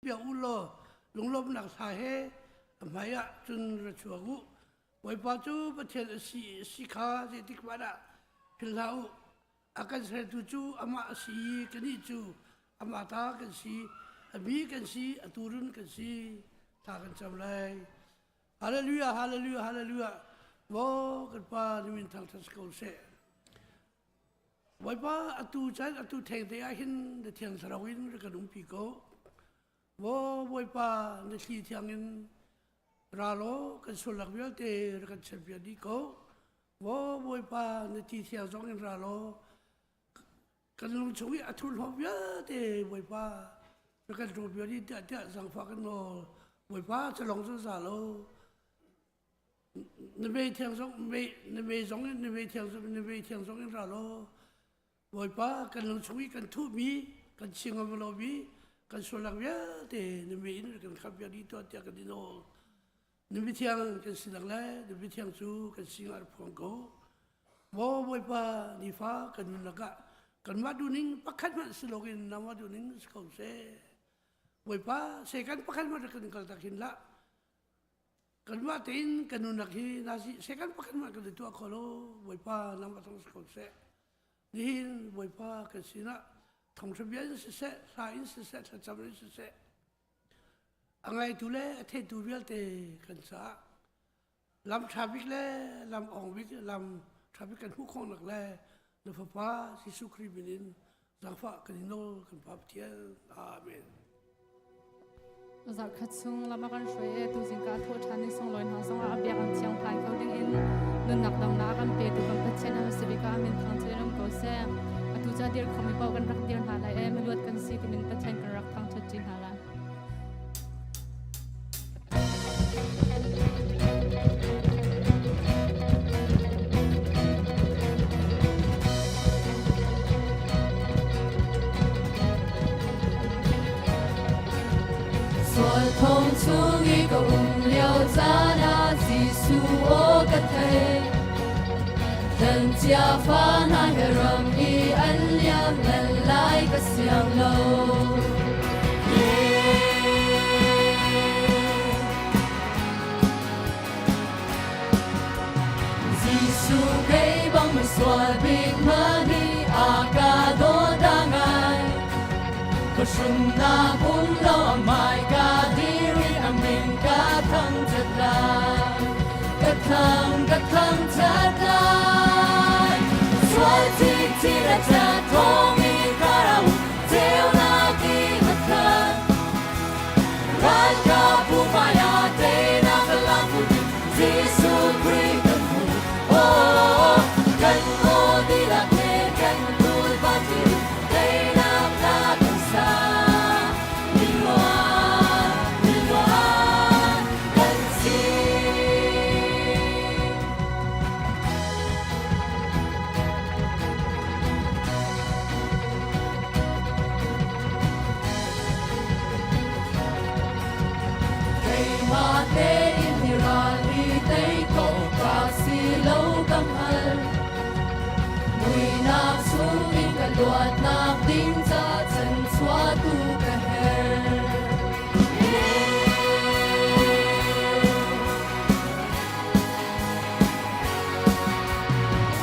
biểu u lo lung lom nạc sa he mai à chun ra chua gu với bao chú bất thiện si khá thì tích bát à phil hậu akan sẽ tu chú ama si cái này chú ama ta cái si abi cái si aturun cái si ta kan chăm lại hallelujah hallelujah hallelujah vô cái pa ni min thang thas câu sẽ với pa atu chan atu theng te a hin de thiang sarawin cái đúng pi ko vô với pa ni si thiang in ralo kan sulak bial te kan champion di ko wo boy pa ne ti sia zong in ralo kan lung chui athul ho bia te boy pa kan ro bial di ta ta sang fa kan no boy pa chalong zo sa lo ne be thiang zong me ne be zong ne be thiang zong in ralo boy pa kan lung chui kan thu mi kan singam lo bi kan sulak bia te ne be in kan khap bia di to ta kan di no nếu biết thiang cái sự lặng lẽ, nếu biết thiang chú cái sinh hoạt phong cố, vô với pa đi phá cần mình là cả, cần mắt đu nín, bắt khách mắt sự login nằm mắt đu nín không sẽ, với pa sẽ cần bắt khách mắt cần cần đặc hình lạ, cần mắt tin cần mình đặc hình nasi sẽ cần bắt khách mắt cần tua kholo, với pa nằm mắt không sẽ, đi với pa cái gì nè, thông số biến sẽ, sai sẽ, thật chậm sẽ. Angai tu le the tu bial te kan sa lam traffic le lam ong bik lam traffic kan hu khong nak le le fa pa Jesu Christ binin zang fa kan no kan pa thiel amen zar khat sung lama kan shwe tu jing ka tho thani song loin ha song a bia kan chiang thai ko ding in nun nak dang na kan pe tu kan pa chen ha se bi ka min thang che ram ko se atu cha dir khomi pau kan rak dir ha la e mi luat kan si ti min pa chen kan rak thang tho chi ha la thông chung ý cầu liều ra na Giêsu ô cất thầy thân chia pha na hệ ram y anh liam lần lại cái xiang lâu Giêsu gây băng mây xóa bình mani aga do dangai Sum na bung lo mai ka diri amin ka thang thật thật lai xoay chi ra cha thong mi ka ra theo na ki mặt thân ran ka pu maya te na ka la pu Giêsu Christ kan mo di la ke kan tu ba ti te na ka luat nak ding cha chen chua tu ka her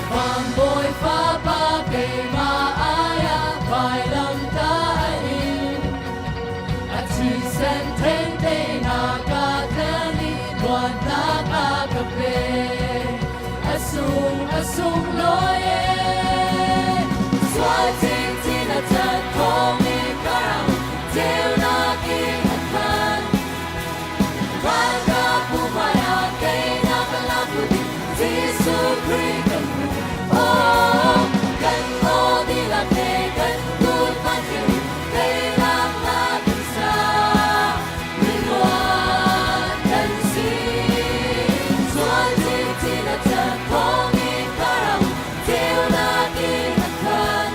van boy pa pa ke ma aya vai lam ta in a chi sen ten te na ka thani luat na ka pe asung loye Xoay chi là thật không đi có rằng Theo na ki hạt thân Vang ca phụ mai à cây na ca la phụ đi Giêsu Christ cần ô đi là thế cần cút phát triển Cây làm là cần xa Mình loạn cần xin Xoay chi là thật không đi có rằng Theo na ki hạt thân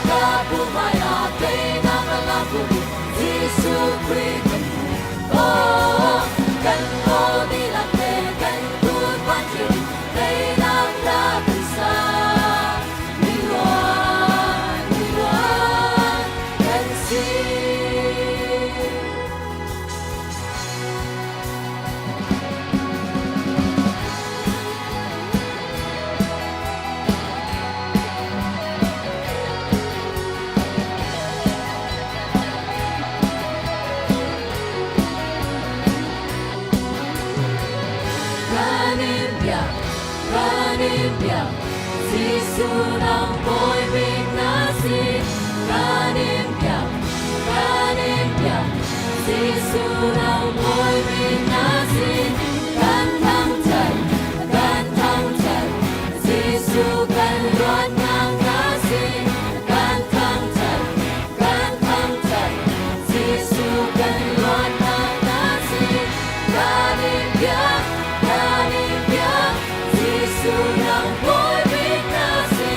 Ka pu mai a te na ka la pu Giêsu Christ kan o di la te kan tu pa chi te na la kan sa mi loan kan si bia Giêsu nang boy big nasi kanin bia Giêsu nang boy big nasi kan thang chạy Giêsu kan luat nang nasi kan thang chạy Giêsu kan luat nang nasi kanin bia Giêsu nang boy big nasi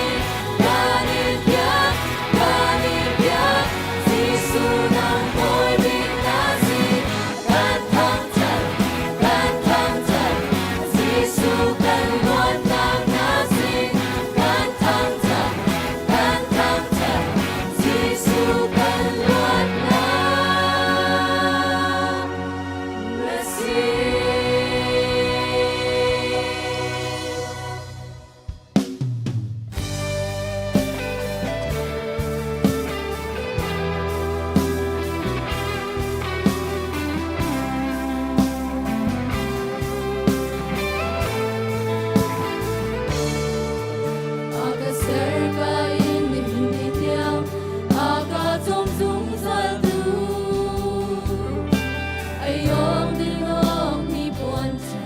kanin bia Giêsu nang boy big nasi kan thang chạy Giêsu kan luat nang nasi kan thang chạy Giêsu kan luat nang nasi. Aga serka ini tiang, aga trong dung zal tu. Ayom dilong ni buan cha,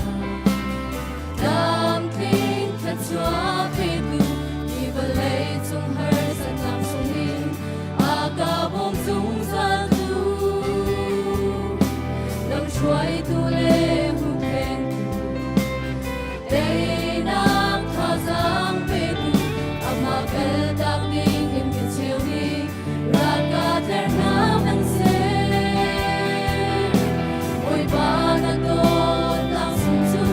dam kling ta chua pe tu. Ni balay chung har sa nam sung in, aga bom dung zal tu. Lam chuai tu le hu pen tu. Day nam tha zang pe tu. Ama kal dak ding in ke chiu ni raga ter nam an se oi ba na do nang sum su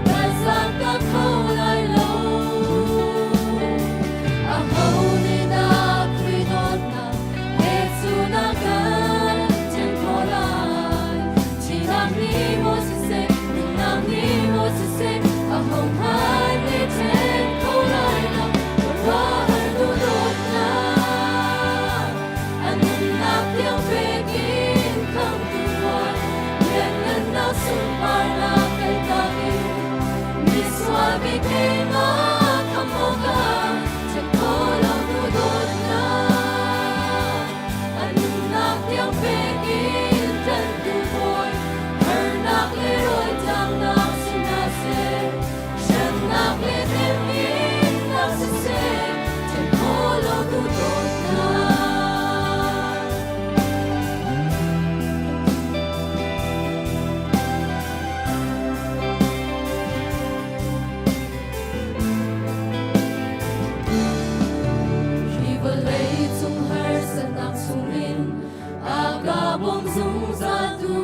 ka sang ka khâu lai lo a hau ni na kri dot na he su na ka chen ko lai chi nang ni mo se nang ni mo se a hau hai ni chen ko lai na wa du dot na anun na piang pe kin kham tu wa yen nen na sum par na kai ta ki mi swa bi ke ma kham mo ga chen ko lo du dot na anun na piang pe kin tan tu boy her na le roi tang na sin na se shen na le tem in na se chen ko lo du dot na. Khi vừa lấy chung har sa nang sung in aga bom dung za tu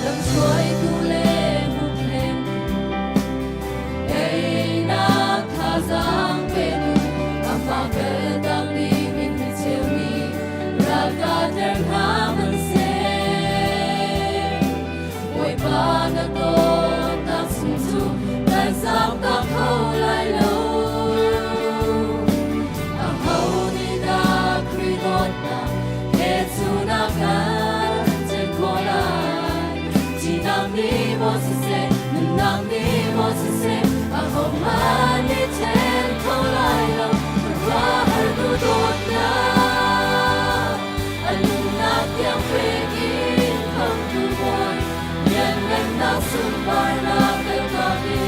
lam chuai tu le mu phen ei na tha zang pe tu ama ka dang ni min mi cheu ni raga ter nam an se oi ba na to ta sum su kan sang ka khâu lai lo a hau ni na kri dot na he su na ka chen ko lai chi nang ni mo se nang ni mo se a hau ma ni chen ko lai lo ra har du dot na anun na piang pe kin kham tu boy yen nen na sum par na kai ta ki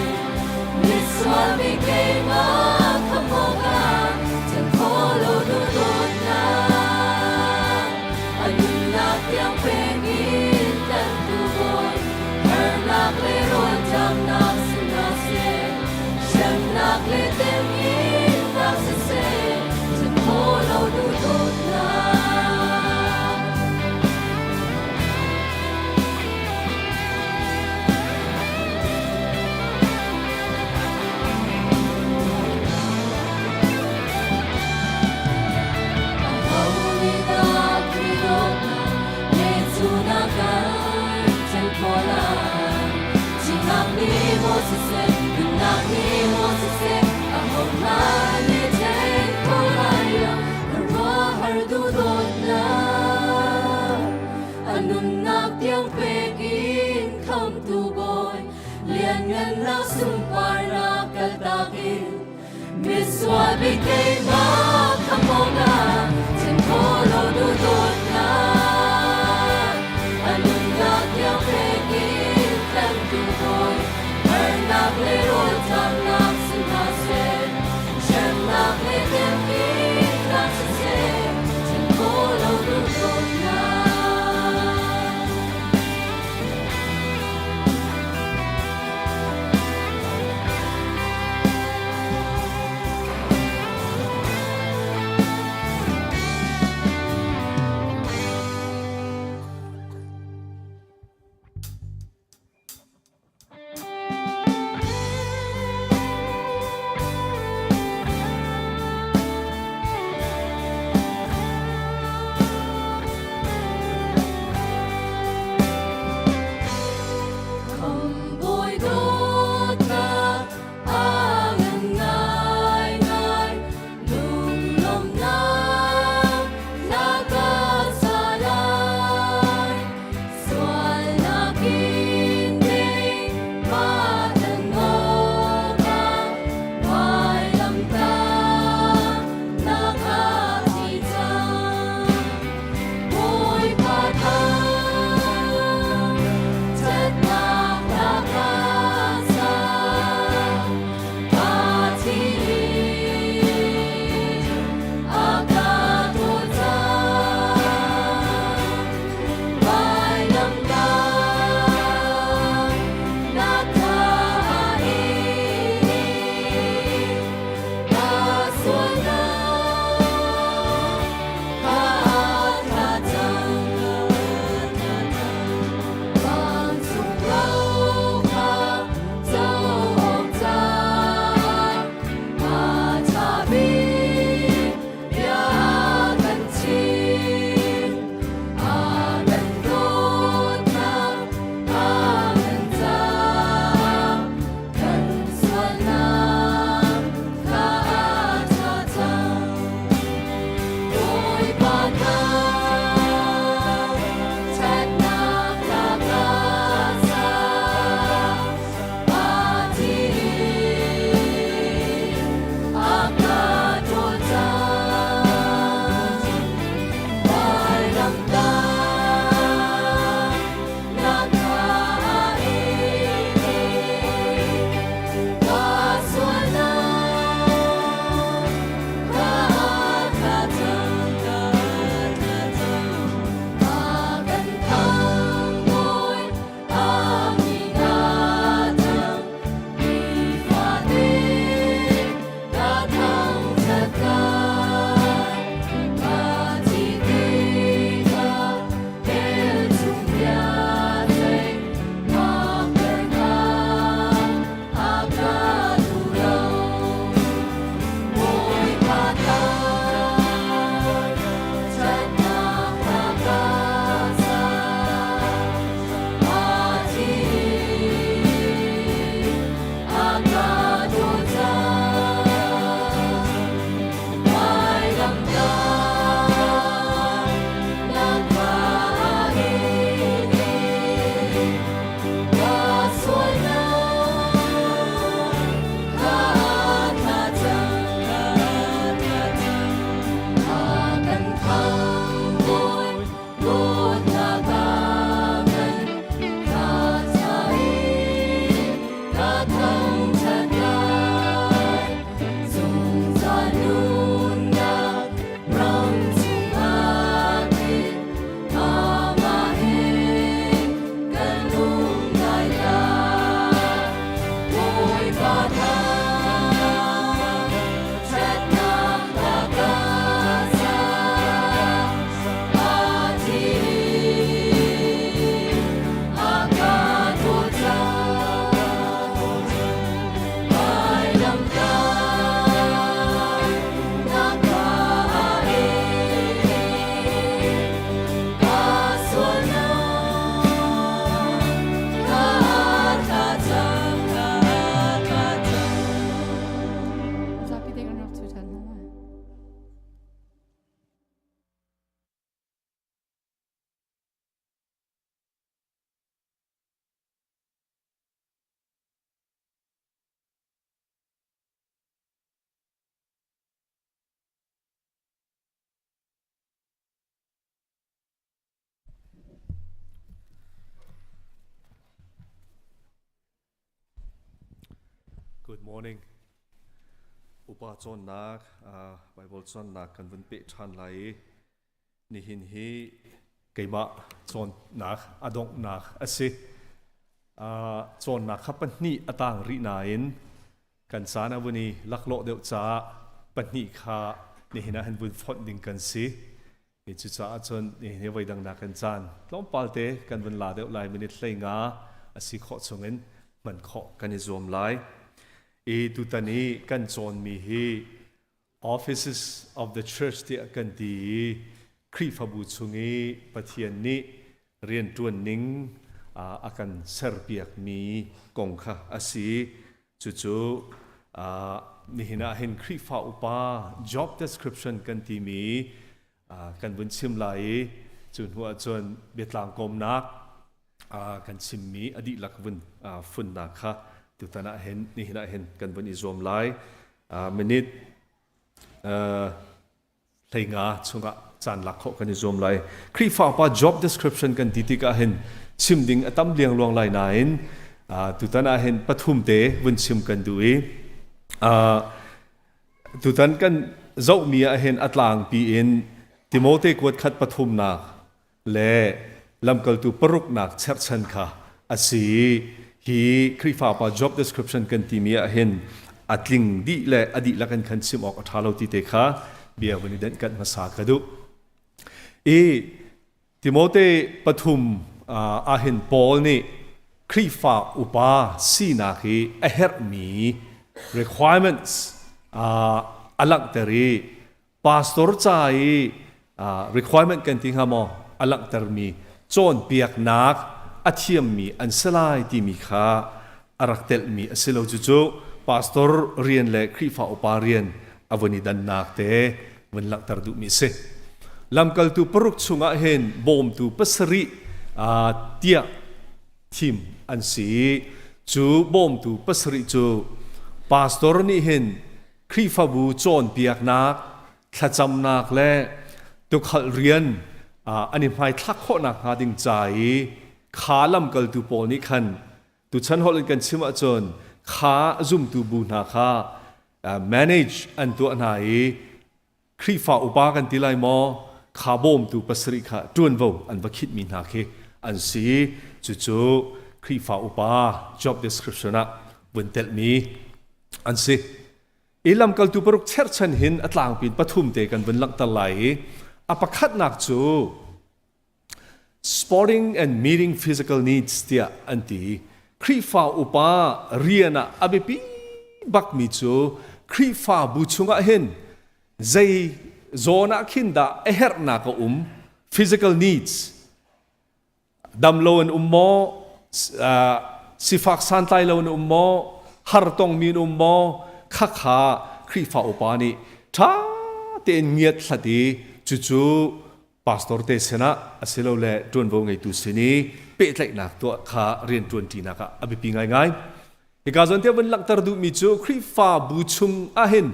mi swa mi ke ma kham mo ga chen ko lo du dot na anun na piang pe kin tan tu boy her na le roi tang na sin na se shen na le tem in na se chen ko lo du dot na. liền ngân na sung par na kaltakin miswa bikay ma kamonga chen kholo du dot na anun na kyang pekin tan tu boy her nak le ro tam nak sin na se shem nak le kyang kin nak se chen kholo du dot na morning. Upa chon nak Bible chon nak kan vun pe than lai ni hin hi keima chon nak adong nak ase chon nak khapan ni atang ri na in kan sana wuni laklo deuh cha pani kha ni hina han vun phot ding kan si ni chu cha chon ni he vai dang nak kan chan tlom palte kan vun la deuh lai minute thleinga asi kho chungin man kho kan i zoom lai e tutani kan chon mi hi offices of the church ti kan ti khri phabu chungi pathian ni rian tuan ning akan serpiak mi kongkha asi chu ni hina hin khri fa upa job description kan ti mi kan bun sim lai chun huwa chon betlang kom nak kan sim mi adi lakvun fun na kha tutana hen ni hina hen kan bun izom lai minute thainga chunga chan lakho kan izom lai khri fa pa job description kan titika hen simding atam liang luang lai na in tutana hen pathum te bun sim kan dui tutan kan zau mi a hen atlang pi in Timothy kwat khat pathum na le lamkal tu paruk nak chher chan kha asi hi khrifa pa job description kan ti mi a hen atling di le adi lakan khan sim ok athalo ti te kha bia wani den kan masa kadu e Timothy pathum a hen Paul ni khrifa upa si na khi a her mi requirements alak teri pastor chai requirement kan ting hamo alak ter mi chon piak nak athiam mi an salai ti mi kha araktel mi asilo chu pastor rian le khrifa upa rian avani dan nak te wan lak tar du mi se lamkal tu paruk chunga hen bom tu pasari tia thim an si chu bom tu pasari chu pastor ni hen khrifa bu chon piak nak thacham nak le tu khal rian ani mai thak kho nak ha ding chai khalam kal tu pol ni khan tu chan hol kan chima chon kha zum tu bu na kha manage an tu anai khrifa upa kan tilai mo kha bom tu pasri kha tun vo an vakhit mi na khe an si chu khrifa upa job description a bun tel mi an si ilam kal tu paruk cher chan hin atlang pin pathum te kan bun lak talai apakhat nak chu sporting and meeting physical needs tia anti khrifa upa riana abipi bak mi chu khrifa bu chunga hen zai zona khinda eher na ka physical needs damloan mo sifak santai lawan mo hartong min mo khakha khrifa upa ni tha te ngiat thati chu pastor te sena asilo le tun vo ngai tu sini pe tlai nak to kha rian tun ti na ka abi pi ngai ngai ikazon te ban lak tar du mi chu khrifa bu chung a hin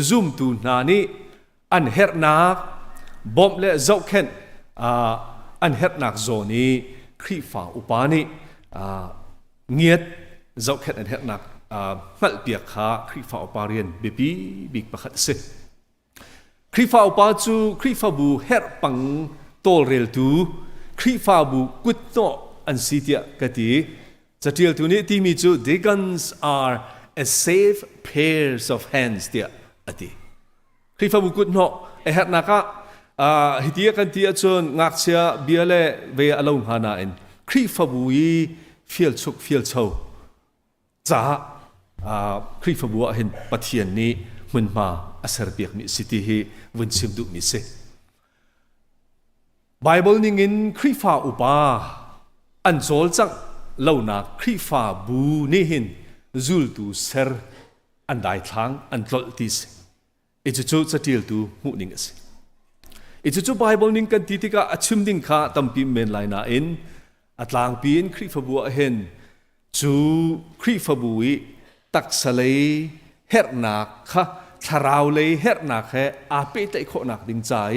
zoom tu na ni an her nak bom le zau khen an her nak zoni khrifa upa ni ngiat zau khen an her nak mal piak kha khrifa upa rian bipi big pakhat se khrifa upa chu khrifa bu her pang tol rel tu khrifa bu kut no an sitia kati chatil tu ni ti mi chu deacons are a safe pairs of hands tia ati khrifa bu kut no e her naka hitia kan tia chon ngak sia biale ve along hana en khrifa bu yi fiel chuk fiel chau cha khrifa bu a hin pathian ni mun ma asar piak mi city hi vun sim du mi se Bible ning in khrifa upa an zol chang launa khrifa bu ni hin zul tu ser an dai thang an tlol ti se it's chu chatil tu mu ning ase it's chu Bible ning kan titika achim ding kha tampi men laina in atlang pin khrifa bu a hen chu khrifa bu wi tak salai her nak kha tharau le her nak he a pe tai kho nak ding chai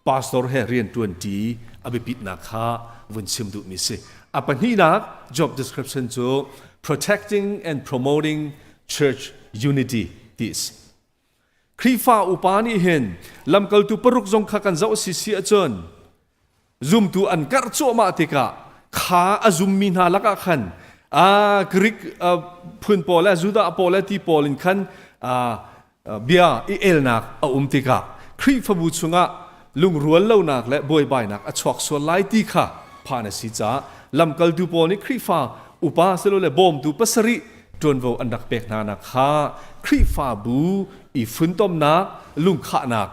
pastor he rian 20 abi pit nak kha vun sim du mi se apani nak job description chu protecting and promoting church unity this ครีฟ้าอุปานี่เห็นลำกลตุปรุกจงขักันเจ้าสิเสียจนซุมตูอันกัดโจมาติกะขาอซุมมินาลักขันกรีกพื้นปอและจุดาปอและที่ปอลินขันเบียอิเอลนักติกะครีฟ้าบุษงะลุงรัวเล่านักและบอยบายนักชวกส่วนไล่ตีค่ะพาณสิจ้าลำกลตุปอนี่ครีฟ้าอุปาสโลเลบอมตูปัสริจนว่าอันดักเปกนานักข้าครีฟ้าบูอีฟุนต้มนักลุงขานัก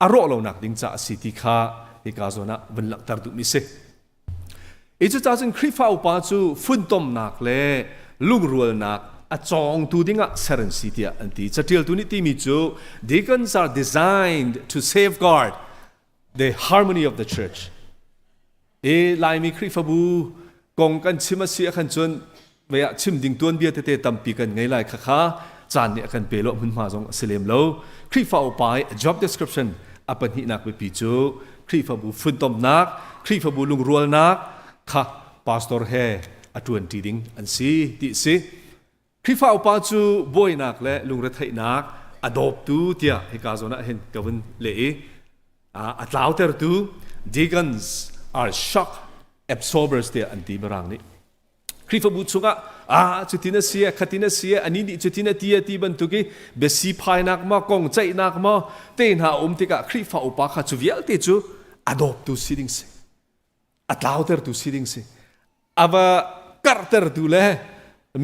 อารมณ์เรานักดิ้งจ่าสิติข้าที่กาโซนะวันหลักตรดุมิเซอีจุดจ้าจึงครีฟ้าอุปาจูฟุนต้มนักเล่ลุงรัวนักจองตูดิ้งอ่ะเซเรนซิตี้อันที่จะเที่ยวตัวนี้ที่มีจู deacons are designed to safeguard the harmony of the church ลายมีครีฟ้าบูกองกันชิมาเสียขันจนเวียชิมดิ่งตัวเบียเตตัมปีกันไงไล่ข้าจานเนี่ยกันเปโลมันมาจงเสลียมโลครีฟ้าอุปาย job description อปันหินักไปปีจูครีฟ้าบูฟุนตมนักครีฟ้าบูลุงรัวนักข้าพาสตอร์เฮอตวนทีดิ้งอันซีติซีครีฟ้าอุปาจูบอยนักและลุงรัฐให้นัก adopt ตูเตียให้กาโซนะเห็นกวนเล่อัตลาวเตอร์ตู deacons are shock absorbers เตียอันที่มรังนี้คริฟบุตรสุกะจุดที่นั่นเสียขัดที่นั่นเสียอันนี้จุดที่นั่นที่บรรทุกเบสีพายนักมากงใจนักมาเต้นหาติกะคริฟอุปาขัดจุดเยอะที่จู adopt ตูสิดิงสิอัตลาวเตอร์ตูสิดิงสิอาว่าการ์เตอร์ตูเล่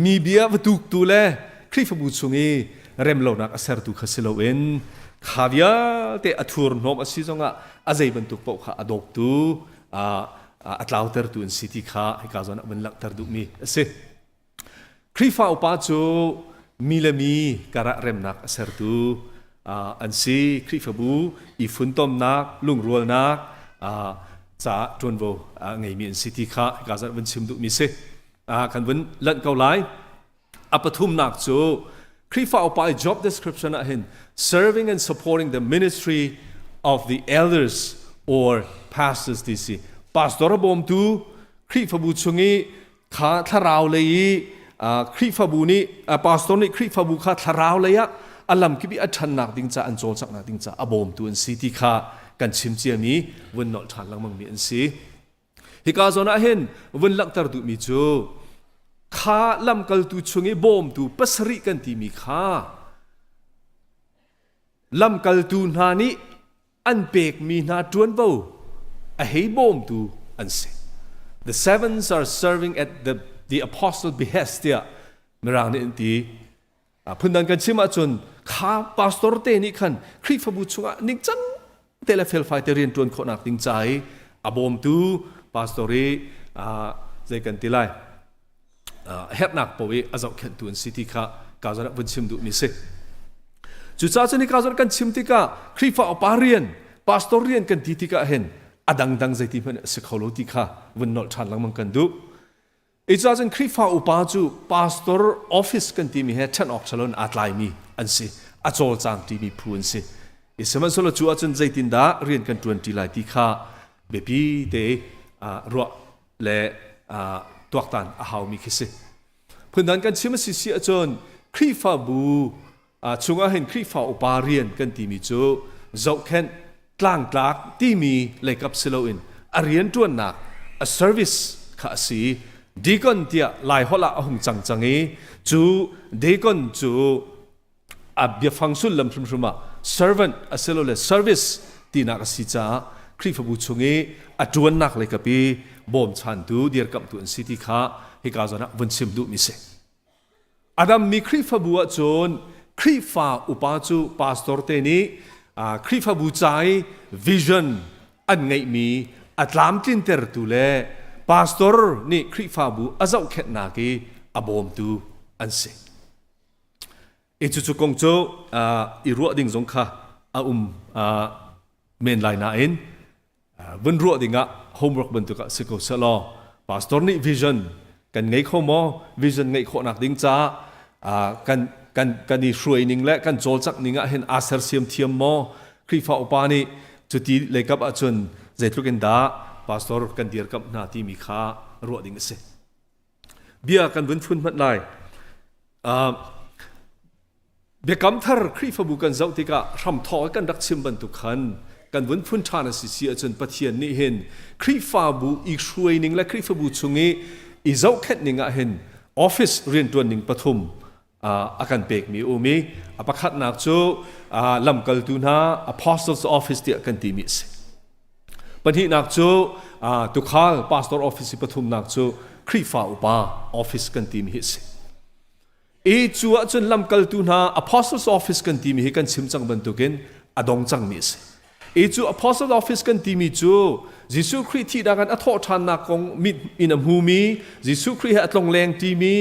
มีเบียวัตุกตูเล่คริฟบุตรสุงี้เริ่มเล่านักอาศัยตูขัดสิโลเวนข้าวยาเตะอัฐูร์นอมอาศัยจงอาใจบรรทุกปกข้า adopt ตูอัตลาวเตอร์ตูนสิติข้าให้กาโซนะวันหลักตรดุมีเสครีฟ้าอุปาจูมีละมีการะเริ่มนักอาศัยตูอันซีครีฟ้าบูอีฟุนตมนักลุงรัวนักจะจวนโวไงมีอันสิติข้าให้กาโซนะวันชิมดุมีเสกันวันหลังเกาไลอปทุมนักจูครีฟ้าอุปา job description เห็น serving and supporting the ministry of the elders or pastors ที่สิปาสตอร์บอมตูครีฟ้าบูชงีข้าทาราวเลยครีฟ้าบูนี่ปาสตอร์นี่ครีฟ้าบูข้าทาราวเลยอัลลัมคิบิอัชันนักดิ้งจ่าอันโจลสักนักดิ้งจ่าอบอมตูอันซีที่ข้ากันชิมเจียมีวันนอทันลังมังมีอันซีฮิกาโซนะเห็นวันลักตรดุมีจูข้าลำกัลตูชงีบอมตูปัสริกันที่มีข้าลำกัลตูนานี้อันเปกมีนาจวนเบาa hey bom tu anse the sevens are serving at the apostle behest ya merang ni inti pundan kan chima chun kha pastor te ni khan khrifa bu chunga ning chang telefel fighterian tun kho nak ting chai abom tu pastori zai kan tilai het nak powi azau khen tun city kha ka zana bun chim du mi se chu cha chani ka zan kan chim ti ka khrifa oparian pastorian kan ti ti ka henดังใจที่มันสิเขาโลติค่ะวันนอลชันลังมังกันดูอีจ้าจันคริฟ้าอุปาจูพาสตอร์ออฟฟิศกันที่มีเหตุฉันออกฉลองอัตไลมีอันสิอาโจลจางที่มีพูนสิอีสมัยสโลจูอาจันใจตินดาเรียนกันจวนที่ไลที่ค่ะเบบีเดรัวและตัวตันอาหาวมีคิสิเพื่อนกันชิมสิสิอาจนคริฟ้าบูช่วงอาเห็นคริฟ้าอุปาเรียนกันที่มีจูเจ้าแค่กลางกลากที่มีเลยกับสิโลอินอาเรียนจวนนัก a service ข้าสีดีก่อนเดียลายหัวละหงจังจูดีก่อนจูเบียฟังสุดลำชุม servant อาสิโลเลย service ที่นักสิจ้าคริฟบุชงจวนนักเลยกับปีบอมชันดูเดียร์กับตัวสิทธิข้าให้กาจนะวันชิมดูมิเสอาดัมมีคริฟบัวจนคริฟ้าอุปาจูพาสตอร์เตนีคริฟ้าบูใจวิชั่นอันไงมีอัตลามตินเตอร์ตูเล่พาสตอร์นี่คริฟ้าบูอาเจ้าเข็ดนากีอบอมตูอันเสจุกงโจอีรัวดิ่งสงค่ะเมนไลน์น่าเองวันรัวดิ่งอ่ะโฮมเวิร์กบรรทุกสิโกเซลล์พาสตอร์นี่วิชั่นกันไงข้อมอวิชั่นไงข้อนักดิ่งจ้ากันนี่ช่วยนิ่งและกันโจลจักนิ่งอ่ะเห็นอาเซอร์เซียมเทียมมอคริฟ้าอุปานี่จุดที่เล็กกับอาจนใจทุกันดาพาสตอร์กันเดียร์กับนาที่มีค่ารัวดิ่งเสเบียกันวันฟุ้นมัดไล เบกำทาร์ครีฟบุกันเจ้าติกะรำทอกันรักชิมบันทุกขันกันวันพุ่นชาณสิเสียจนปะเทียนนี่เห็นครีฟาบูอีกช่วยหนึ่งและครีฟบุชงงี้อีเจ้าแค่หนึ่งเห็นออฟฟิศเรียนตัวหนึ่งปฐุมอาการเบกมีอุมีอภักนักจูลำกัลตุนา Apostles Office เดียกันตีมิสปัญหานักจูตุขล Pastor Office ปฐุมนักจูครีฟาอุปา Office กันตีมิสจูจนลำกัลตุนา Apostles Office กันตีมิกันชิมจังบันตุกินอดงจังมิสจู Apostles Office กันตีมิจูยิสุคริสที่ดังกันอัทอทานนักของมิดอินามฮูมียิสุคริสอัตลงแรงตีมี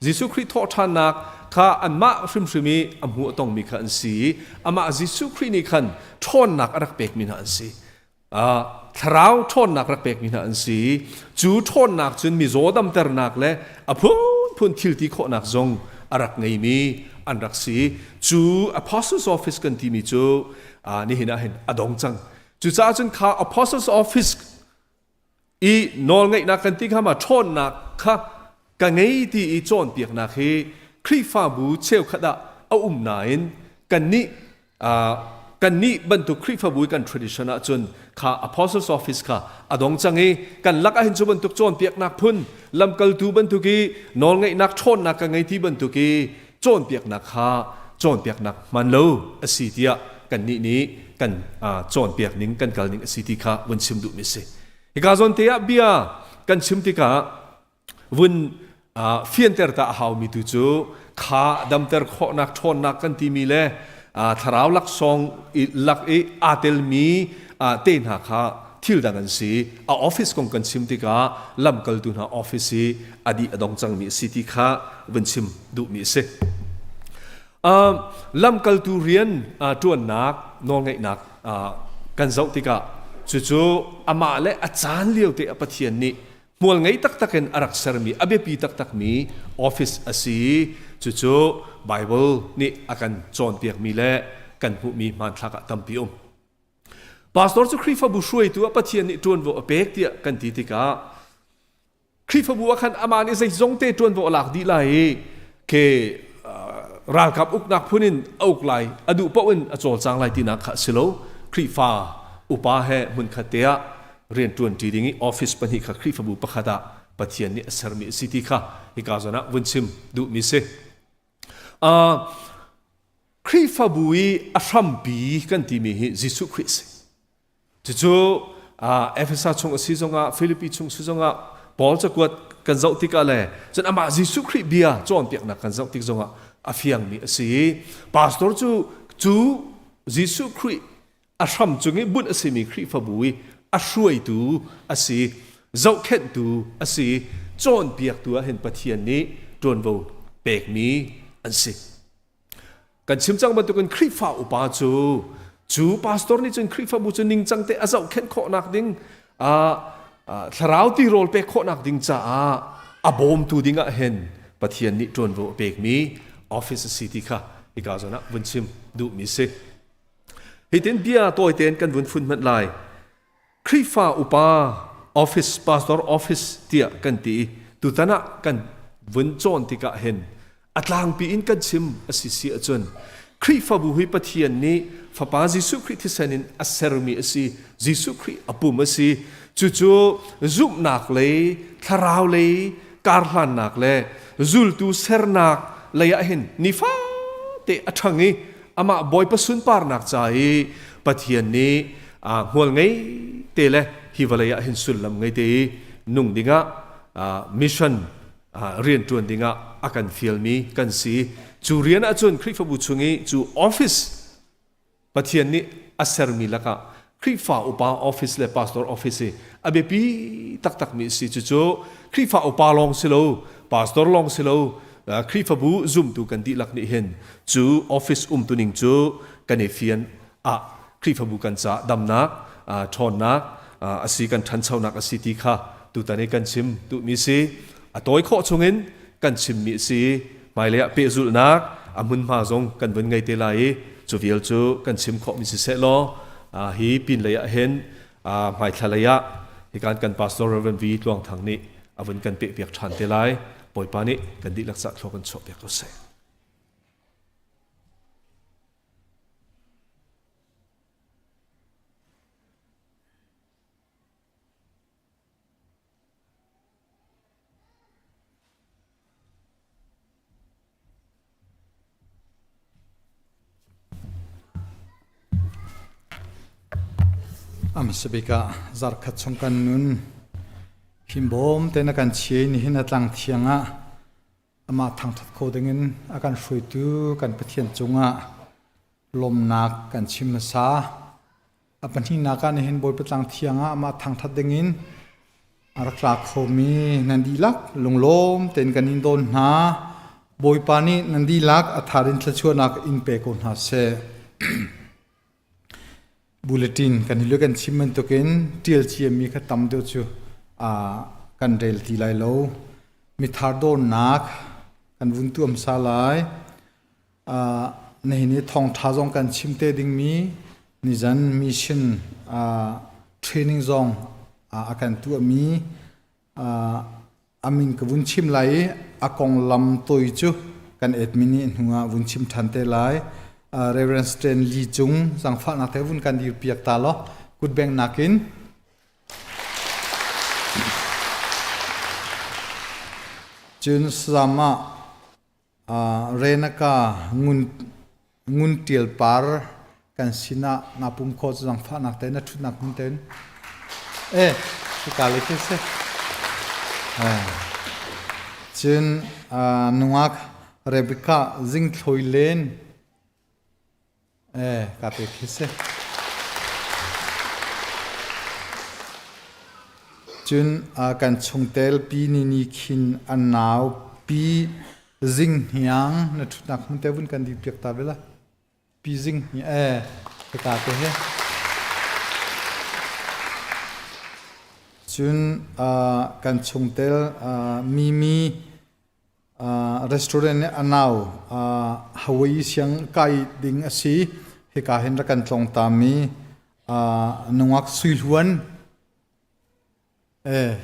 ยิสุคริสทอทานนักข้าอันมาฟิมฟิมีอัมหัวต้องมีขันสีอามายิสุคริสนี่ขันทอนนักรักเบกมีนันสีทราวทอนนักรักเบกมีนันสีจูทอนนักจนมีโจดำเตอร์นักเลยพุ่นทิลที่โคนักจงรักไงมีอันรักสีจู Apostles Office กันที่มีจูนี่เห็นเห็นอดงจังจูจ้าจนข้า Apostles Office อีนอนไงนักกันที่ข้ามาทอนนักข้ากันไงที่อีจอนเปียกนักเฮครีฟาบูเชลขดาเอานายนกันนี่บรรทุกครีฟาบูกัน tradition จนข้า Apostles Office ข้าอดงจังเอกันลักเห็นจูบรรทุกจอนเปียกนักพุ่นลำกัลตูบรรทุกีนอนไงนักทอนนักกันไงที่บรรทุกีจอนเปียกนักข้าจอนเปียกนักมันโลอสิเดียกันนี่กันจอนเปียกนิ่งกันกัลนิ่งอสิติข้าวันชิมดุมิเซอีกาจอนเตียเบียกันชิมติกาวันเฟียนเตอร์ตาหาวมีตุจูข้าดำเตอร์ขอนักทอนนักกันที่มีเล่ทาราวลักซองลักอาเตลมีเต้นหาข้าทิลดังกันสีออฟฟิศของกันชิมติกาลำกัลตุนหาออฟฟิศอดีอดงจังมีสิติข้าวันชิมดุมีเซลำกัลตูเรียนจวนนักนองไงนักกันเจ้าติกาจู่ๆอามาและอาจารย์เลี้ยวเตะปะเทียนนี่มัวไงตักกันอารักษรมีอเบปีตักมีออฟฟิศอาศัยจู่ๆไบเบิลนี่อาการจอนเปียกมีและกันผู้มีมันทักตั้มพิอมพาสตอร์จะคริฟาบุช่วยตัวปะเทียนนี่จวนโวเบกเตียกันตีติกาคริฟาบุอาคันอามานี่ใส่จงเตจวนโวหลักดีไลเครากับอุกนักพูนินอุกไลอดุปะวินอโจจังไลตินักขัดสิโลคริฟาอุปาเหมุนขัดเตียเรียนจวนจีดิ้งออฟฟิศปัญหาคริฟาบุปะขัดปะเทียนนี่สรมีสิติค่ะฮิกาจนะวันชิมดูมิเซคริฟาบุยอัฟรัมปีกันที่มียิสุคริสจู่ๆเอเฟซัสชงสิจงฟิลิปปีชงสิจงบอลจะกวดกันเจ้าติกาเลยจนอามายิสุคริสเบียจอนเปียกนักกันเจ้าติกจงอาฟิยังมีสิพาสตอร์จู่ยิสุคริสอัฟรัมจงบุญสิมีคริฟาบุยอาช่วยตัวอาศัยเจ้าแค่ตัวอาศัยจอนเปียกตัวเห็นปะเทียนนี้จนโวเปกมีอันสิกันชิมจังบรรทุกันคริฟาอุปาจูพาสตอร์นี่จนคริฟาบุจนิงจังเตะอาเจ้าแค่ขอนักดิ้งสราวตีโรลเปกขอนักดิ้งจ้าอาบอมตัวดิ้งเห็นปะเทียนนี้จนโวเปกมีออฟฟิศซิตี้ค่ะอีกาจนะวันชิมดูมิเซเฮตินเบียตัวเต็นกันวันฝุ่นมันลายคริฟาอุปาออฟฟิศพาสตอร์ออฟฟิศเตียกันตีตุตนะกันวันจอนติกะเห็นอัตลางปีอินกันชิมอสิสิจนคริฟาบุหิปะเทียนนี้ฟาปาจิสุคริติสันินอัสเซรมีอสิจิสุคริอปุมอสิจู่ๆจุบนักเลยทาราวเลยการหลันนักเลยจุลตูเซรนักเลยเห็นนิฟ้าเตะอังงี้อามาบอยปสุนปาร์นักใจปะเทียนนี้หัวไงเตะเลยฮิวเลยเห็นสุลลำไงเตะนุ่งดิ่งมิชชั่นเรียนจวนดิ่งอาการฟิลมีกันสีจูเรียนจวนคริฟาบุชงจูออฟฟิศปะเทียนนี้อัสเซอร์มีละก็คริฟาอุปาออฟฟิศและพาสตอร์ออฟฟิศอเบปีตักมีสิจู่คริฟาอุปาลองสิโลพาสตอร์ลองสิโลคริฟาบุซุ่มตัวกันดีลักนี่เห็นจูออฟฟิศตัวหนึ่งจูกันเอฟิอันคริฟาบุกันจะดำนักทอนนักอาศัยกันทันเช้านักอาศัยตีค่ะตัวตอนนี้กันชิมตัวมีสิตัวอีกข้อชงเงินกันชิมมีสิไม่เลยเปจุลนักมุนมาจงกันวันไงเตลัยจูวิลจูกันชิมข้อมีสิเสลอฮีปินเลยเห็นไม่ทะเลยฮีการกันพาสตอร์เรนวีลวงทางนี้วันกันเปียกทันเตลัยปล่อยปานี้กันดีลักษณะโชกันชอบเปียกตัวเส Amen. Amsabika zarkhat songkan nun himbom tena kan chiai ni hin atlang thianga ama thang that kho dengin akan hruitu kan pathian chunga lomnak kan chimsa apani naka ni hin boi patlang thianga ama thang that dengin arakla khomi nandilak lunglom ten kan indon na boi pani nandilak atharin thlachuanak in pe ko na se bulletin kan hilu kan chimman token TLCM mi khatam deu chu kan rel ti lai lo mi thar do nak kan vun tu am sa lai nei ni thong tha jong kan chimte ding mi ni jan mission training zong akan tu mi amin ka vun chim lai akong lam toi chu kan admin ni hunga vun chim thante lai Reverend Stan Lee Chung sang fa na te vun kan dir piak ta lo good bang nakin chun sama renaka ngun tiel par kan sina na pum kho sang fa na te na thu na kun ten ka le ke se chun nuak Rebecca Jing Thoilen ka pe khise chun kan chungtel pi ni khin anaw pi jing hiang na thunak mun te bun kan di pek ta bela pi jing ka pe he chun kan chungtel mimi restaurant anaw Hawaii siang kai ding asi he ka hen ra kan tlong ta mi nuak sui huan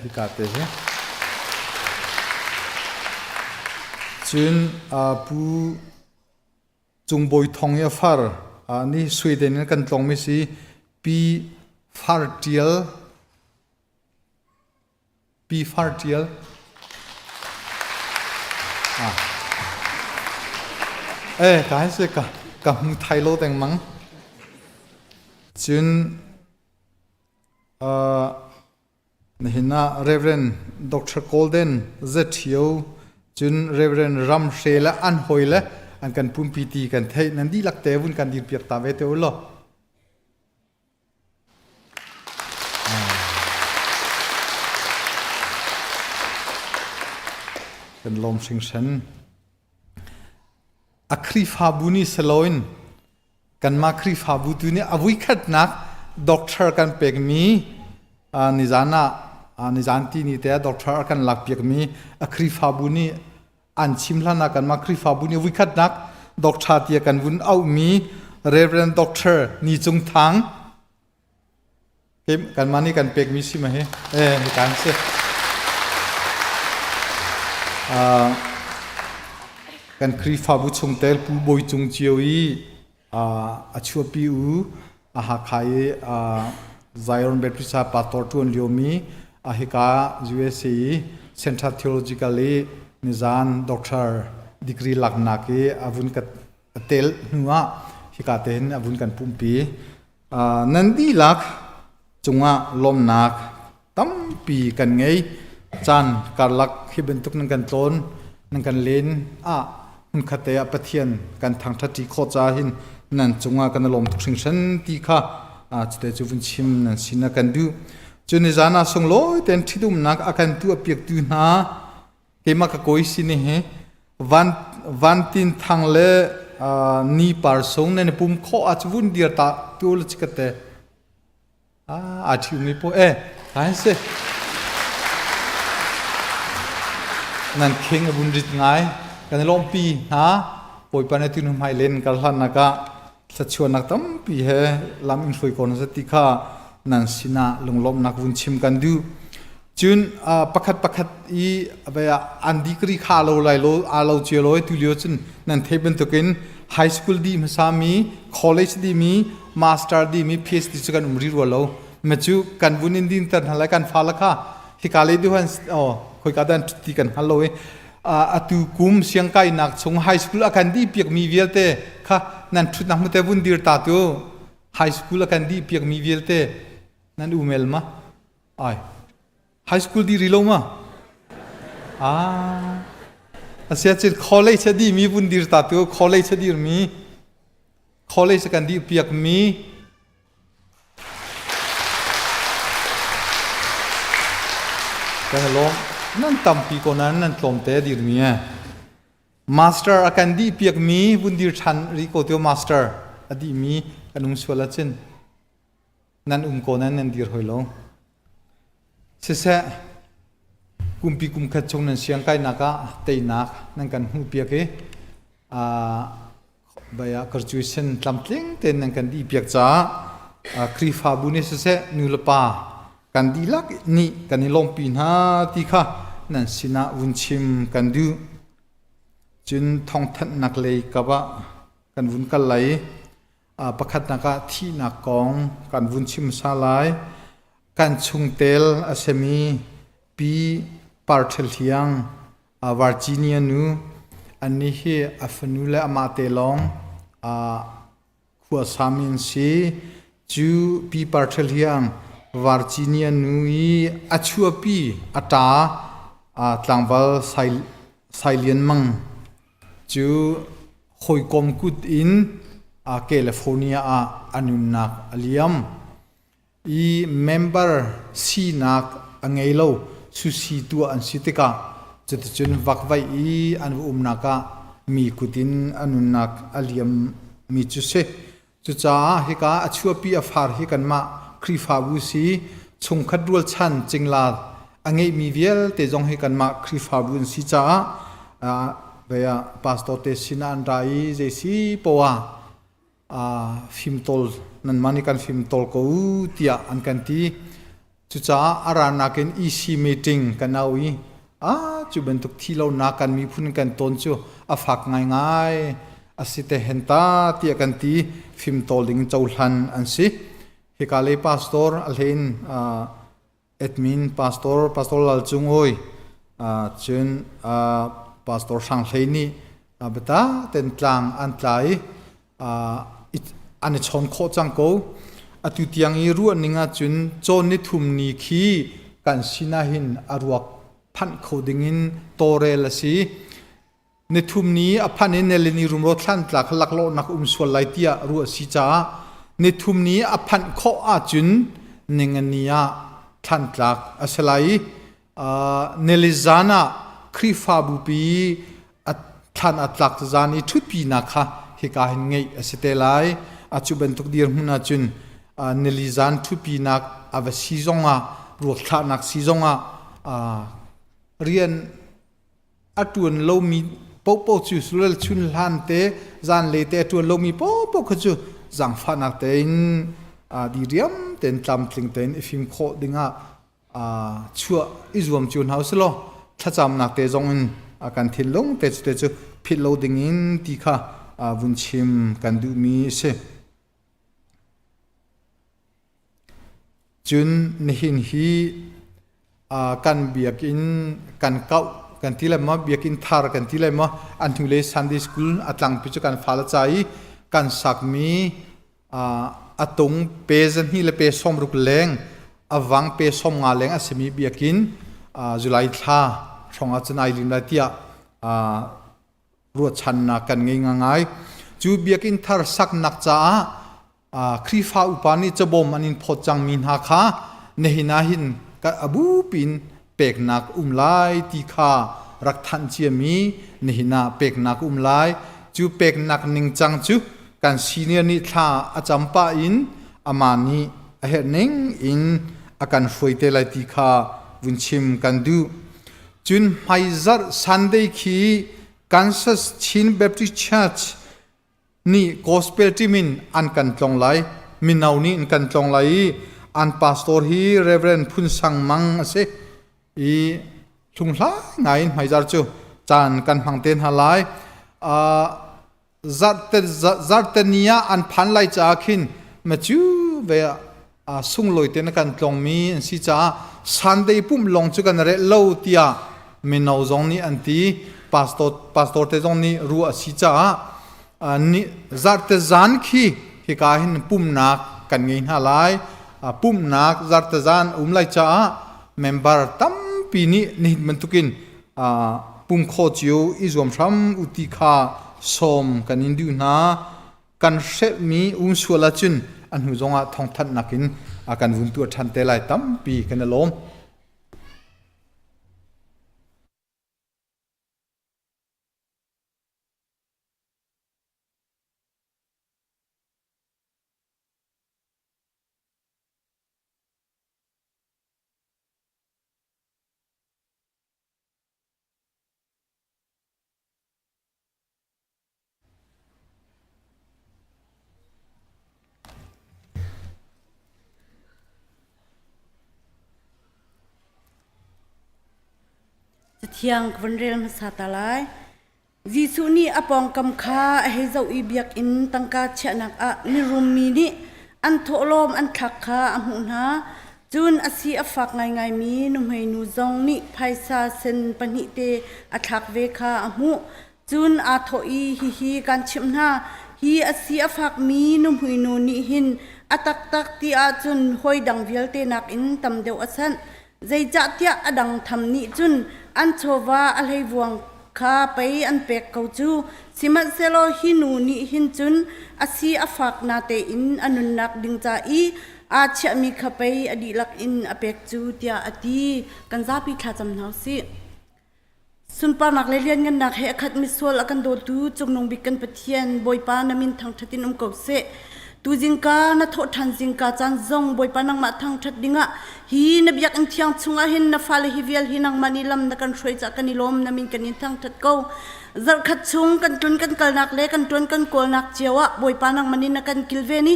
he ka te he chun pu chungboi thong ya far ni Sweden kan tlong mi si pi fartial cái gì cả cầm thay lô tiền mắng chun hina Reverend Dr. Golden Zetio chun Reverend Ram Shela an hoile an kan pum piti kan thei nan di lak te vun kan dir piak ta ve te lo kan lom sing san akri fabuni saloin kan makri fabu tu ni avui khat nak doctor kan pek mi nizanti ni te doctor kan lak pek mi akri fabuni an chimlana kan makri fabuni avui khat nak doctor tia kan vun au mi reverend doctor ni chung thang kem kan mani kan pek mi si ma he kan se kan kri fabu chung tel pu boi chung chioi achua pi u ha khai Zion Baptist pastor tu liomi ahika USA Center Theologically nizan doctor degree lakna ke avun ka tel nuwa hika ten avun kan pumpi nandi lak chunga lomnak tampi kan ngei chan karlak hibentuk nang kan ton nang kan len hun khatea pathian kan thang thati kho cha hin nan chunga kan lom thing san ti kha chute chuvun chim nan sina kan du chuni jana songloi ten thidum nak akan tu apiak tu na kema ka koi sine he van tin thang le ni par song ne pum kho achvun dir ta tul chikate athi mi po kai se nan king abun rit ngai kan lom pi ha poi pane tin mai len kal han naka sachuan nak tam pi he lam in foi kon sati kha nan sina lunglom nak vun chim kan du chun pakhat I abaya andikri kha lo lai lo a lo che lo tu lio chun nan theben token high school di masami college di mi master di mi PhD chukan umri ro lo mechu kan bunin din tan hala kan phala kha hikale du han khoi ka dan ti kan halo atu kum siang kai nak chung high school akan di piak mi velte kha nan thut nak mute bun dir ta tu high school akan di piak mi velte nan umel ma ai high school di rilo ma asia chit college di mi bun dir ta tu college dir mi college kan di piak mi kan lo nan tampi ko nan tlom te dir mi master akan di piak mi bun dir than ri ko teo master adi mi kanung swala chen nan ko nan dir hoilo se kumpi kum khat chong nan siang kai naka tei nak nan kan hu piak e baya graduation tlamtling ten nan kan di piak cha kri fa bu ne se nulapa kan di lak ni kan ni long pin ha ti kha nan sina unchim kan du chun thong that nak lei ka ba kan vun kal lai pakhat naka thi na kong kan vun chim sa lai kan chung tel asemi pi parthel hiang Virginia nu ani hi afanula amate long khua samin si chu pi parthel hiang Virginia nu i achua pi ata tlangwal sailian mang chu khoi kom kut in California anunak aliam i member si nak angelo susi tu an sitika chun vakwai i an umnaka mi kutin anunak aliam mi chu se chu cha hika achua pi afar hi kan ma khrifa bu si chungkhat rul chan chingla angei mi vial te jong hi kan ma khrifa bu si cha beya pastor te sinan rai je si powa fimtol nan mani kan fimtol ko tia an kan ti chu cha arana ken EC meeting kanawi chu bentuk thilo na kan mi phun kan ton chu afak ngai asite henta tia kan ti fimtol ding chaulan an si hikale pastor alhen admin pastor lalchung oi chun pastor sang hleini beta ten tlang an tlai ani chon kho chang ko atu tiang i ru aninga chun chon ni thum ni khi kan sina hin arwak phan khoding in tore la si ni thum ni aphan in nelini rum ro thlan tlak lak lo nak swal lai tia ru si cha ni thum ni aphan kho a chun ningania thlan tlak asalai nelizana khrifa bu pi thlan atlak zani thupi na kha hika hin ngei asitelai achu bentuk dir huna chun nelizan thupi nak ava sizonga ro thla nak sizonga rian atun lo mi po chu sulal chun lan te zan le te atun lo mi po khachu jang fa nak te in di riam ten tlam tling ten ifim kho dinga chua izum chun house lo thacham nak te jong in kan thilong te chu phit lo ding in ti kha vunchim kan du mi se chun nihin hi kan biakin kan kau kan tilama biakin thar kan tilama anthule Sunday school atlang pichu kan phala chai kan sakmi atung pezen hi le pe som ruk leng awang pe som nga leng asemi biakin July tha thonga chanai lim la tia ro chan na kan ngei ngai chu biakin thar sak nak cha khrifa upani chabom anin photchang min ha kha nehina hin ka abu pin peknak umlai ti kha rakthan chiami nehina peknak umlai chu peknak ning chang chu kan senior ni tha achampa in amani aherning in akan foite lai ti kha vunchim kan du chun haizar Sunday khi Kansas Chin Baptist Church ni gospel timin an kan tlong lai minau ni an kan tlong lai an pastor hi Reverend Phun Sang Mang ase i thungla ngai haizar chu chan kan hangten halai zartania an phan lai cha khin machu ve sung loi ten kan tlong mi si cha Sunday pum long chu kan re lo tia minau zong ni anti pastor te zong ni ru si cha ni zarte zan khi hikahin pum nak kan ngei halai ปุ่มนักจารตจานไลจ้าเมมเบอร์ตั้มปีนี้นี่มันตุกินปุ่มโคจิวอิจวมทำอุติขาสมกันอินดูนากันเสมีชัวละจุนอันหูจงทองทัดนักินกันวุ่นตัวทันเตลัยตั้มปีกันล้มจะเที่ยงวันเรียนภาษาตาลายจีสุนี่อปองกำคาให้เจ้าอีเบียกอินตั้งกาเชนักนิรุมมีนี่อันโถลมอันทักคาอมุนาจุนอาศัยฝักไงมีนุ่มให้นูจงนี่ไพศาเซนปนิเตอัทักเวคาอมุจุนอาโถอีฮีกันชิมนาฮีอาศัยฝักมีนุ่มให้นูนี่หินอัตักตักที่อาจุนหอยดังเวลเตนักอินตำเดียวอสันใจจัดเตียอดังทำนี่จุนอันโชวาอะไรวงคาไปอันเป็กเขาจูสิมัเซโลหินูนี่หินจุนอาศัยฝักนาเตอินอนุนักดิงจาอีอาเชมีขไปอดีลักอินอเป็กจูเตียอดีกันซาพิธาจำเนาสิสุนปานักเลียนกันนักเฮขัดมิสวลกันโดดูจงนงบิกันปะเทียนบอยปานามินทางทัดินเกาเสตูจิงกาณโททันจิงกาจันซงบอยปานังมาทางทัดดิงะฮีนบยักอินเทียงชุงอาหินนฟาเลฮิเวลฮินังมานิลำนักันช่วยจากกันนิลมนามินกันอินทางทัดเกาจัดขัดชุงกันตุนกันกลนักเล็กันตุนกันกลนักเจียวะบอยปานังมานินักันกิลเวนี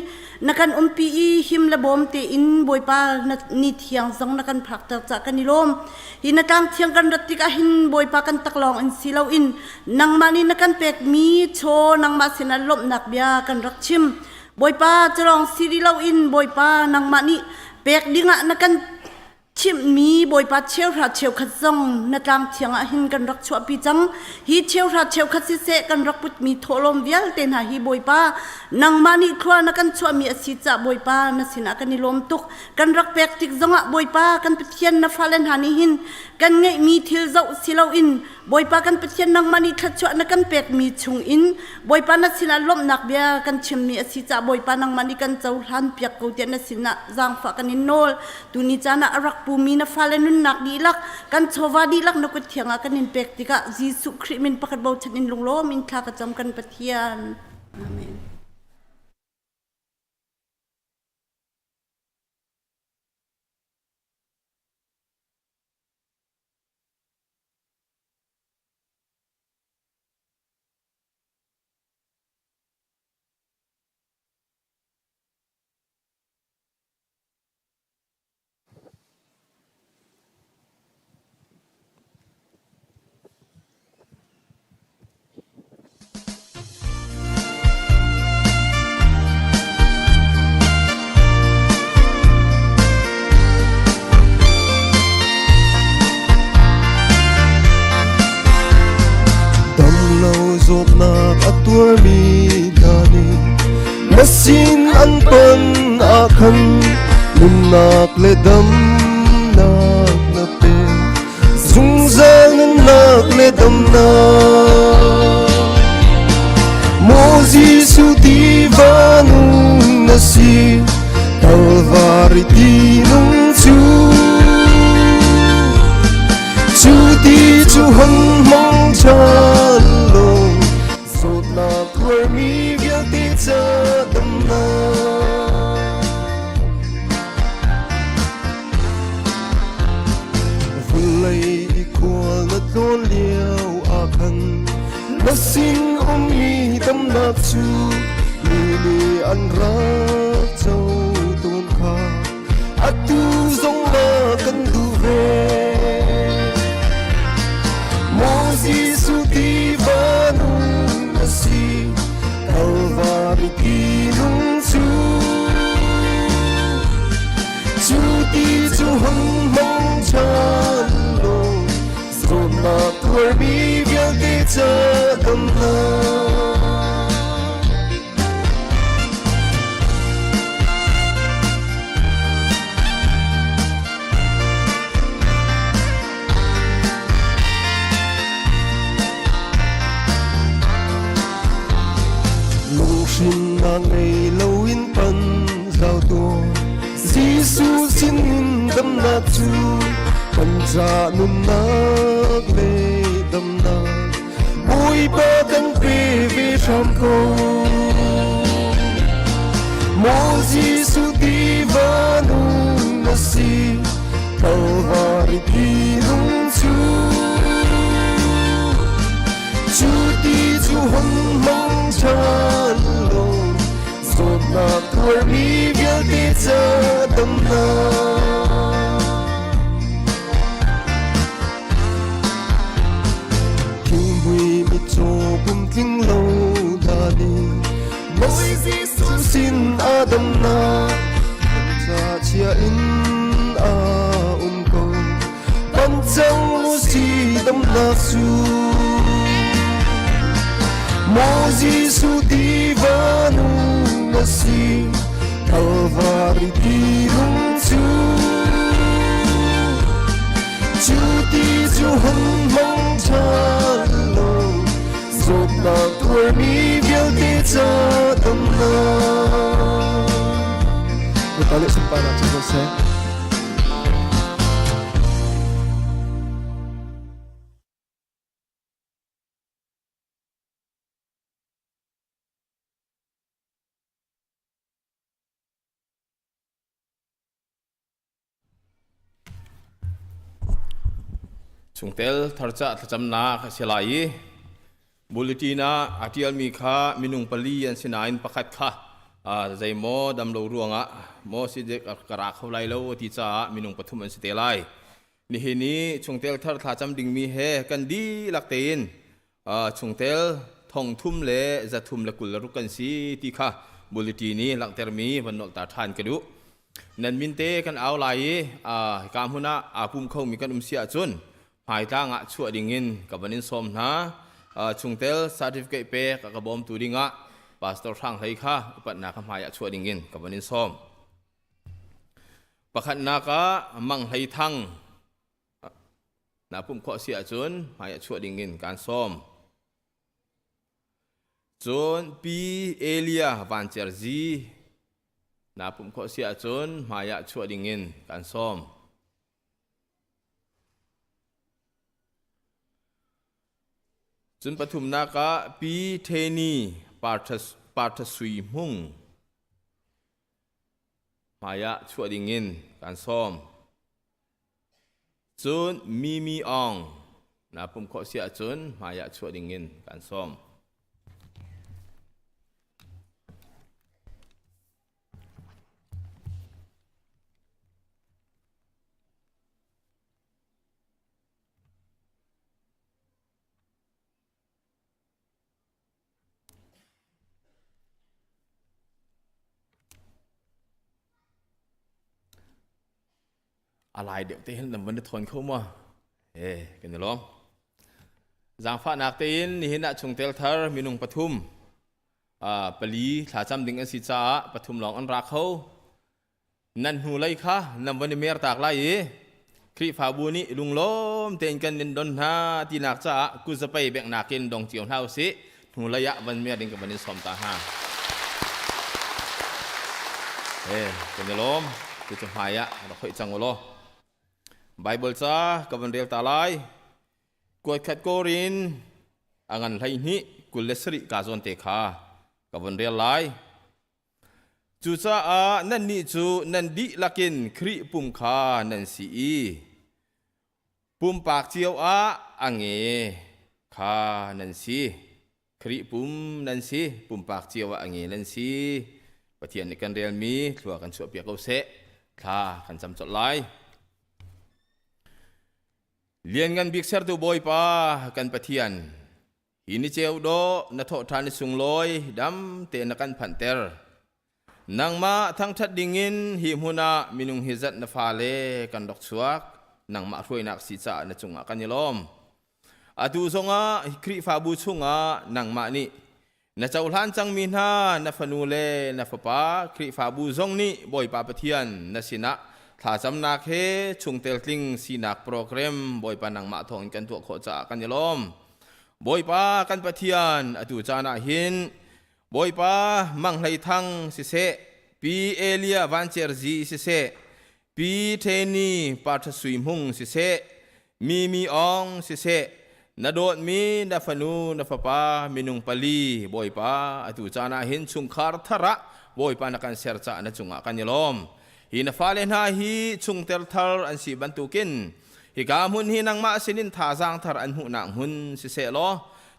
นักันปีหิมละบอมเตอินบอยปานิเทียงซงนักันผักจากกันนิลมฮินตังเทียงกันรัติกาหินบอยปากันตักลองอินสิลาอินนังมานินักันเป็กมีโชนังมาสินันลบนักเบียกันรักชิมบอยปาจะลองสิริลาอินบอยปานังมานิเป็กดิงะนักันชิมมีบอยปาเชียวราเชียวขัดซงนาจางเทียงหินกันรักชัวปีจังฮีเชียวราเชียวขัดสิเสกันรักปุตมีโทลมเวียลเตนหาฮีบอยปานังมานิครัวนักันชัวมีอสิจ่าบอยปานาสินากันนิลมตุกกันรักเป็กติกซงะบอยปากันปะเทียนนาฟาเลนหานิหินกันไงมีทิลเจ้าสิลาอินบอยปากันปะเทียนนังมานิขัดชัวนักันเป็กมีชุงอินบอยปานาสินาลมนักเบียกันชิมมีอสิจ่าบอยปานังมานิกันเจ้าหันเปียกกูเตียนนาสินาจางฝากันนิโนลตุนิจานารักปูมีนาฟาเลนุนนักดีลักกันโชวาดีลักนักเทียงกันนินเป็กติกะจีสุคริมินปะกัดเบาชันินลงโลมินทากระจำกันปะเทียนอาเมนตัวมีดานีมาสินอันปันอาคันมุนนักเลดำนักนาเปซุงซานันนักเลดำนาโมซิสุติวานุนาซีคัลวาริตินุงจูติจูหันมองฉันลงมีเวียติเจอดำนาฝุ่นเลยควาละโดนเลี้ยวอาคันมาสิ้นมีตำนักจูมีอันรักเจ้าตัวข้าอัดดูทรงมากันดูเรโมซิสุติวานุนาซีKalvari kinung chu ti chu hang mong chan lo so na tuar mi vyal de cha dam na chu kan cha nun nak le dam na mui pa kan pe vi sham ko mo Giêsu divanu nasi Calvary di lung chu chu ti chu hong mong chan lo zot na tuar mi vial ti cha dam na king hui mi cho bum ting lo da ni moi Giêsu sin adam na cha chia in a ko ban chang mu si dam na su mo Giêsu divanu nasi Calvary di lung chu chu ti chu hong mong chan lo zot na tuar mi vial ti cha dam na Tali sumpah nak selesai. Sungtel tharca thacamna khasilai bulletina atial mi kha minung pali an sinain pakhat kha zai mo dam lo ruanga mo si de kara kholai lo ti cha minung pathum an sitelai ni hini chungtel thar thacham ding mi he kan di laktein chungtel thong thum le zathum la kul rukan si ti kha bulletini lakter mi vanol ta than kadu nan min te kan aw lai kam huna apum khau mi kan sia chun hai ta nga chua dingin kabanin som na chungtel certificate pe ka bom tu dinga pastor thang hai kha upat na ka maya chua dingin kabanin som pakhat na ka mang hai thang na pum kho sia chun maya chua dingin kan som chun pi elia van cherji na pum kho sia chun maya chua dingin kan somจนปฐุมนากะปีเทนีปาทสุยมุ่งมายะชั่วดิ่งินการซ้อมจนมีอองนะผมขอเสียจนมายะชั่วดิ่งินการซ้อมอะไรเดี๋ยวเต้นลำวันทนเข้ามากันนะล้อมจางฟ้านักเต้นนี่เห็นชงเตลเทอร์มีนุ่งปทุมปลีถาจำดิ่งอันสิจ้าปทุมหลองอันรักเขานั่นหูไล่ค่ะลำวันเมียร์ตากไล่ครีฟ้าบูนี่ลุงล้มเต้นกันเดินดนฮาที่นักจ้ากูจะไปแบ่งนักเก็นดงเจียวเท้าสิหูไล่ยะวันเมียร์ดิ่งกับวันนี้สมตาฮากันนะล้อมกูจะหายะเราค่อยจังวะล้อไบเบิลจ้ากับวันเรียลตาลายกวดขัดโกรินอังไลนี้กุลเลสริกาจอนเตคากับวันเรียลไลจูจ้านั่นนี่จูนั่นดิลักินครีปุ่มคานั่นสีปุ่มปากเจียวอังเงคานั่นสีครีปุ่มนั่นสีปุ่มปากเจียวอังเงนั่นสีปะเทียนในกันเรียลมีทัวกันสวบเปียกเอาเสะคากันจำจดไลเลียนกันบิ๊กเซอร์ตัวบอยป้ากันปะเทียนหินิเจวโดนัททานิสุงลอยดำเตนกันพันเตอร์นางมาทั้งทัดดิ่งินหิมหุนามินุงฮิจัดนฟาเลกันดอกชวกนางมารวยนักสิจ่านจุงกันยลอมอาดูซงครีฟาบูชุงนางมานี่นเจ้าหลานจังมินฮานฟนูเลนฟป้าครีฟาบูซงนี่บอยป้าปะเทียนนสินะถ้าจำนักเฮชงเตลติงสีนักโปรแกรมบอยปานังมาทองกันตัวโคจ่ากันยลอมบอยปากันปะเทียนอดูจานาหินบอยปามังไหทังสิเสปีเอเลียวันเจอร์จีสิเส ปีเทนีปาทสุยมุงสิเสมีอองสิเสนาโดดมีนาฟนูนาฟปามินุงปาลีบอยปาอตุจานาหินชุงคาร์ทระบอยปานักันเสรจานาจุงอากันยลอมหินาฟาเลนาฮีชุงเตลทาร์อันสีบันตุกินฮิกามุนหินังมาสินินทาจางทาร์อันหุนังหุนสิเสโล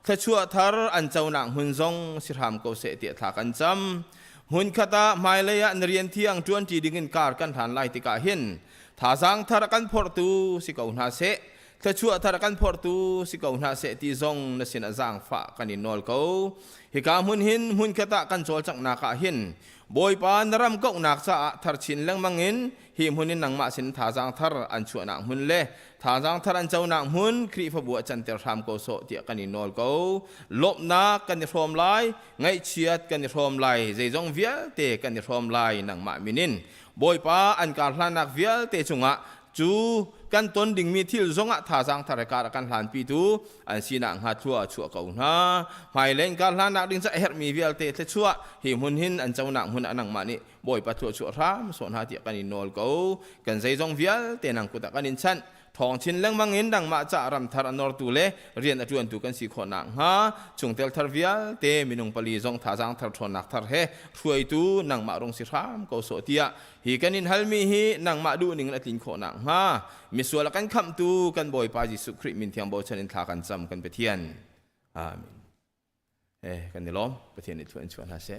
ถ้าชัวทาร์อันเจ้านังหุนซงสิรามโกเสติทากันจำหุนขตาไมเลยะนเรียนเที่ยงจวนจีดิ่งการกันฐานไลติกาหินทาจางทาร์กันพอร์ตูสิกาอุนาเสถ้าชัวทาร์กันพอร์ตูสิกาอุนาเสติซงนสินจางฝากันอินนอลเขาฮิกามุนหินหุนขตากันโจลจังนาคาหินบอยปานรำก็นักจะทาร์ชินเลังมังอินหิมหุนินนังมาสินทาจางทาร์อันชัวนังหุนเล่ทาจางทาร์อันเจ้านังหุนครีฟบัวจันเตอร์ทามโกโซเตียกันอินนอลเขาลบนักกันรวมไลไงเชียดกันรวมไลใจจงเวียเตกันรวมไลนังมามินินบอยปาอันการพลานักเวียเตจุงะจูกันต้นดิ่งมีที่จงะทาจางทาร์การกันหลานปีตูอันสีนังหัดชัวเขานะหมายเล่นการพลานักดิ่งจะเฮร์มีเวียเตชัวหิมหุนหินอันเจ้านังหุนอันนังมานี่บอยปาชัวชัวรามส่วนหาเตียกันอินนอลเขากันใจจงเวียเตนังกุตะกันอินชันทองชินเล่งมังอินดังมาจารำทารนอร์ตูเลเรียนอจวนตุกันสีขนังฮะจงเตลทาร์เวียเตมินุงปลีจงทาจังทาร์ทนักทาร์เฮช่วยตูนังมารงสิรามเขาโสเตียฮีกันอินฮัลมีฮีนังมาดูนิงละตินขนังฮะมิสวลกันคำตูกันบ่อยปาจิสุคริมินเทียมบ่ชันินทากันจำกันไปเทียนอาเมนกันนี่ล้อมไปเทียนในทวนชวนฮาเซ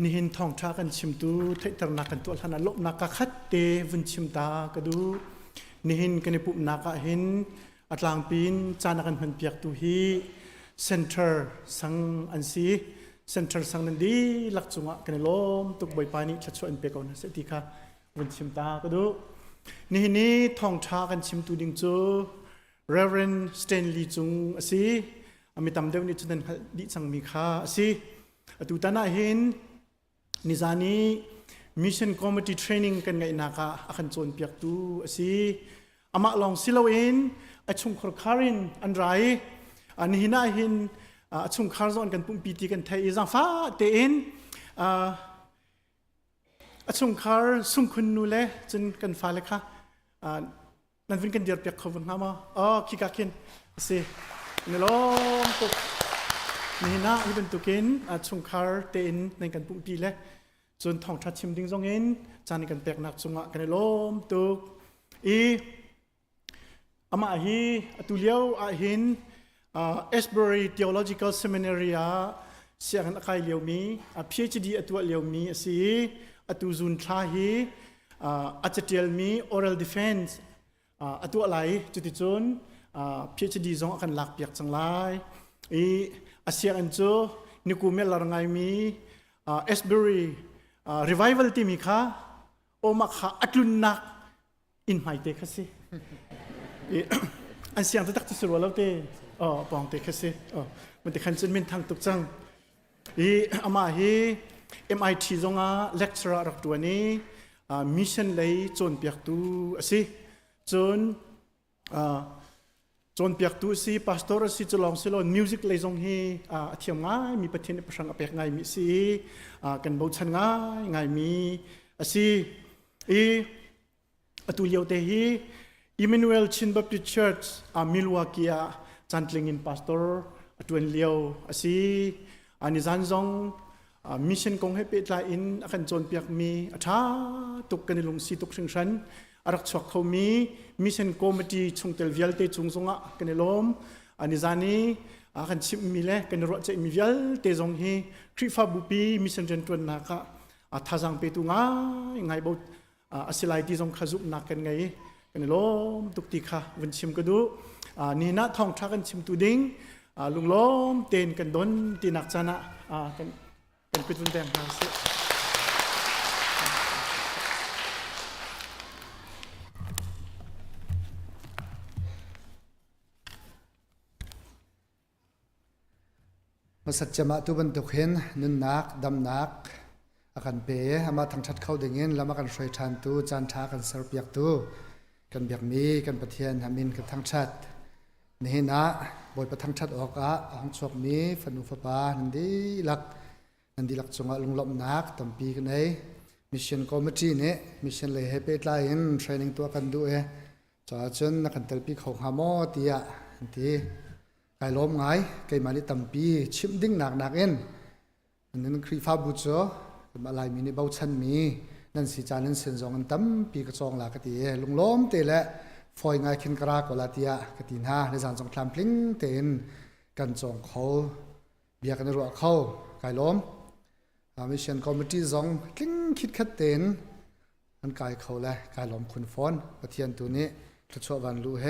นี่เห็นทองชากันชิมตูเทตรนักกันตัวขนาดลบนักขัดเตวันชิมตากระดูนี่เห็นกันในปุ่มนักเห็นอัตลางปีนจานักันพันเปียกตูฮีเซ็นเตอร์สังอันซีเซ็นเตอร์สังนันดีหลักจุงะกันในลมตุกใบปานี้ชัดชวนเปียกเอานะเสติค่ะวันชิมตากระดูนี่เห็นนี่ทองชากันชิมตูดิ่งจู Reverend Stanley จุงอซีอามิตำเดวนี่จุดนั้นดิสังมีค่าอซีตูตานาเห็นนิจานีมิชชั่นคอมมิตี้เทรนนิ่งกันไงนักอาคันโจนเปียกตูสิอามาลองสิลาเอนอาชุงคาร์คารินอันไรอันนี้น่าเห็นอาชุงคาร์ซอนกันปุ่มปีติกันไทยจังฟ้าเตอินอาชุงคาร์สุ่มคุณนูเล่จนกันฟ้าเลยค่ะนั่นเป็นกันเดียร์เปียกเขาวันน้ำอ๋อคิกากินสินี่ล้อมตุกนี่น่าอีเป็นตุกินอาชุงคาร์เตอินในกันปุ่มปีเลยจนทองทัดชิมดิ้งซองเงินจานกันแปลกหนักสงะกันในลมตุกอามาฮีตุเลียวอาหินAsbury Theological Seminary เสียงนักไก่เลียวมีPhD ตัวเลียวมีสิตัวจุนทาฮีอาจจะเดียลมี Oral Defense ตัวอะไรจุดที่จุนPhD ซองกันหลักเปียกจังไรเสียงอันโจนิคุเมลลาร์ไงมี Asbury revival ที่มีค่ะโอมาค่ะอัตลุนนักอินไฮเทคสิอันเสียงตักที่สุดว่าเราเตปองเทคสิมันจะขันจนมินทางตุกจังอามาฮี MIT จงlecturer รักตัวนี้มิชชั่นเลยจนเปียกตูสิจนเปียกตูสิพาสตอร์สิจะลองสิลอนมิวสิกเลยจงฮีเทียมง่ายมีประเทศในประชังอเปียกง่ายมีสิกันบูชันง่ายมีสิตัวเลียวเตฮี Emmanuel Chin Baptist Church Milwaukee จันทร์ลิงอินพาสตอร์ตัวเลียวสินิจันจงมิชชั่นคงให้เป็นลายอินอาการโจนเปียกมีท้าตุกกันในลงสีตุกชิงชันรักชกเขามีมิชชั่นคอมมิตี้ชงเตลวิลเตจงสงะกันในลมนิจานีอาการชิมมีเล่กันรถจะมีวิลเตจงฮีคริฟาบุปีมิชชั่นเจนตัวนักท่าจังเปตุง่ายบุตรสิไลที่จงขจุกนักกันไงกันในลมตุกติค่ะวันชิมก็ดูนี่นะท่องทักกันชิมตูดิ้งลุงล้มเต้นกันดนตีนักจานะกันเป็นวันแดงหาสิมาสัจจะมาตุบันตุกเห็นนุนนักดำนักอาการเป๋มาทางชัดเข้าดึงเงินแล้วมากันช่วยทานตูจานท้ากันเสิร์ฟเปียกตูกันเบียกมีกันประเทียนหามินกับทางชัดนี่นะบทประทังชัดออกห้องสอบมีฝันุฟปานันดีหลักจงลุงลบนักตั้งปีกันเลยมิชชั่นคอมมิตี้เนี่ยมิชชั่นเลยให้เป็นลายเทรนนิ่งตัวกันดูจอจนนักกันเตลปีเขาหามอตีที่ไก่ล้มไงไก่มาลิตั้งปีชิมดิ้งหนักอันนั้นครีฟ้าบุษมาลายมีในเบาชันมีนั่นสิจานั้นเส้นจองกันตั้มปีกระจองหลักตีลุงล้มเตะและฟอยง่ายขึ้นกระกว่าลาตีกตินหาในจานจงคลำพลิ้งเต็นกันจองเขาเบียกันรัวเขาไก่ล้มมิชชั่นคอมมิตี้จงคลิ้งคิดขัดเต็นอันไก่เขาและไก่ล้มคุณฟอนประเทียนตัวนี้กระชวันรู้เฮ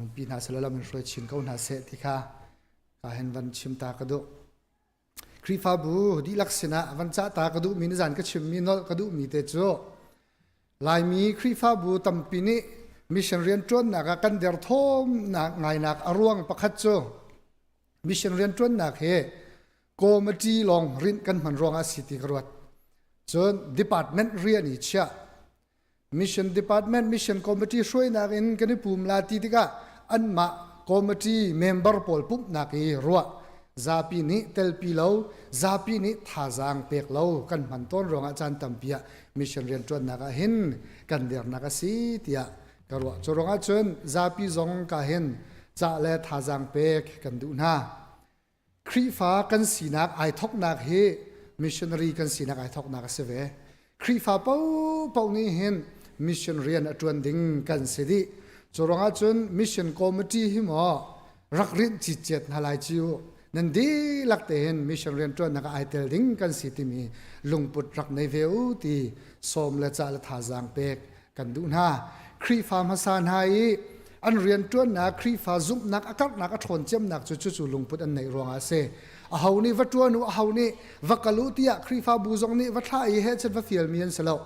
นุ่มปีนาเสลามันช่วยชิมเขาหนาเสติค่ะการเห็นวันชิมตากระดูครีฟาบูดีลักษณะวันจ้าตากระดูมีนิจานก็ชิมมีนกระดูมีเตจูลายมีครีฟาบูตั้มปีนี้มิชชั่นเรียนจวนนักกันเดือดทมนักไงนักอารวงประคัตโจมิชชั่นเรียนจวนนักเฮโกมจีลองรินกันมันรองอาศิติกรวดจนดีพาร์ตเมนต์เรียนอิจฉามิชชั่นดีพาร์ตเมนต์มิชชั่นคอมมิตี้ช่วยนักอินกันในภูมิลาติติกะอันมาคอมมิตี้เมมเบอร์พอลปุ๊บนักเอรัวซาปีนี้เตลปีเลวซาปีนี้ท่าจางเปกเลวกันมันต้นรองอาจารย์ตั้มเปียมิชชั่นเรียนจวนนักเห็นกันเดือดนักสีเตียกระวจรองอาจารย์ซาปีจงกะเห็นจะเล่ท่าจางเปกกันดูนะครีฟ้ากันสีนักไอทอกนักเฮมิชชันนารีกันสีนักไอทอกนักเสวครีฟ้าเป้านี้เห็นมิชชันเรียนจวนดิ้งกันเสดีจรองอาจารย์มิชชั่นคอมมิตี้หิมอรักรินจิตเจ็ดฮาลายจิว นันดีลักเตนมิชเรียนจวนนักไอเทลดิ้งกันสิติมีลุงปุดรักในเวลตีสมและจ่าละทาจางเป็กกันดูหน้าครีฟามาสานไฮอันเรียนจวนนักครีฟาซุปนักอากาศนักทนเจียมนักจู่ลุงปุดอันในรวงอาเซอาหาวนี่วัดจวนอาหาวนี่วักลุติยาครีฟาบูซงนี่วัดท่าเอเฮจัดวัดฟิลเมียนสลาว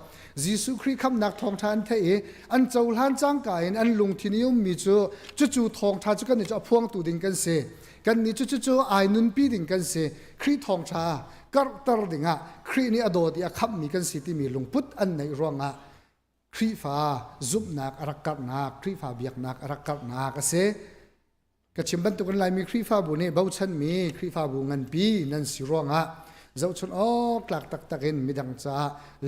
ยิสุครีคำนักทองทานเทเออันเจ้าล้านจ้างกายอันลุงทินิยมมีจู่ทองทานจุกันนี่จะพวงตูดิงกันเซกันนี่จู่ไอนุนปีดิงกันเซครีทองชากัรตรดิงะครีนี่อโดดีอะขับมีกันสิที่มีลุงพุทธอันในรวงะครีฟ้าซุบนักอรักกัดนักครีฟ้าเบียกนักอรักกัดนักเซกชิมบันตุกันลายมีครีฟ้าบุนี่เบาชันมีครีฟ้าบุงันปีนั่นสิรวงะเจ้าชนกลักตักเห็นมีดังจ้า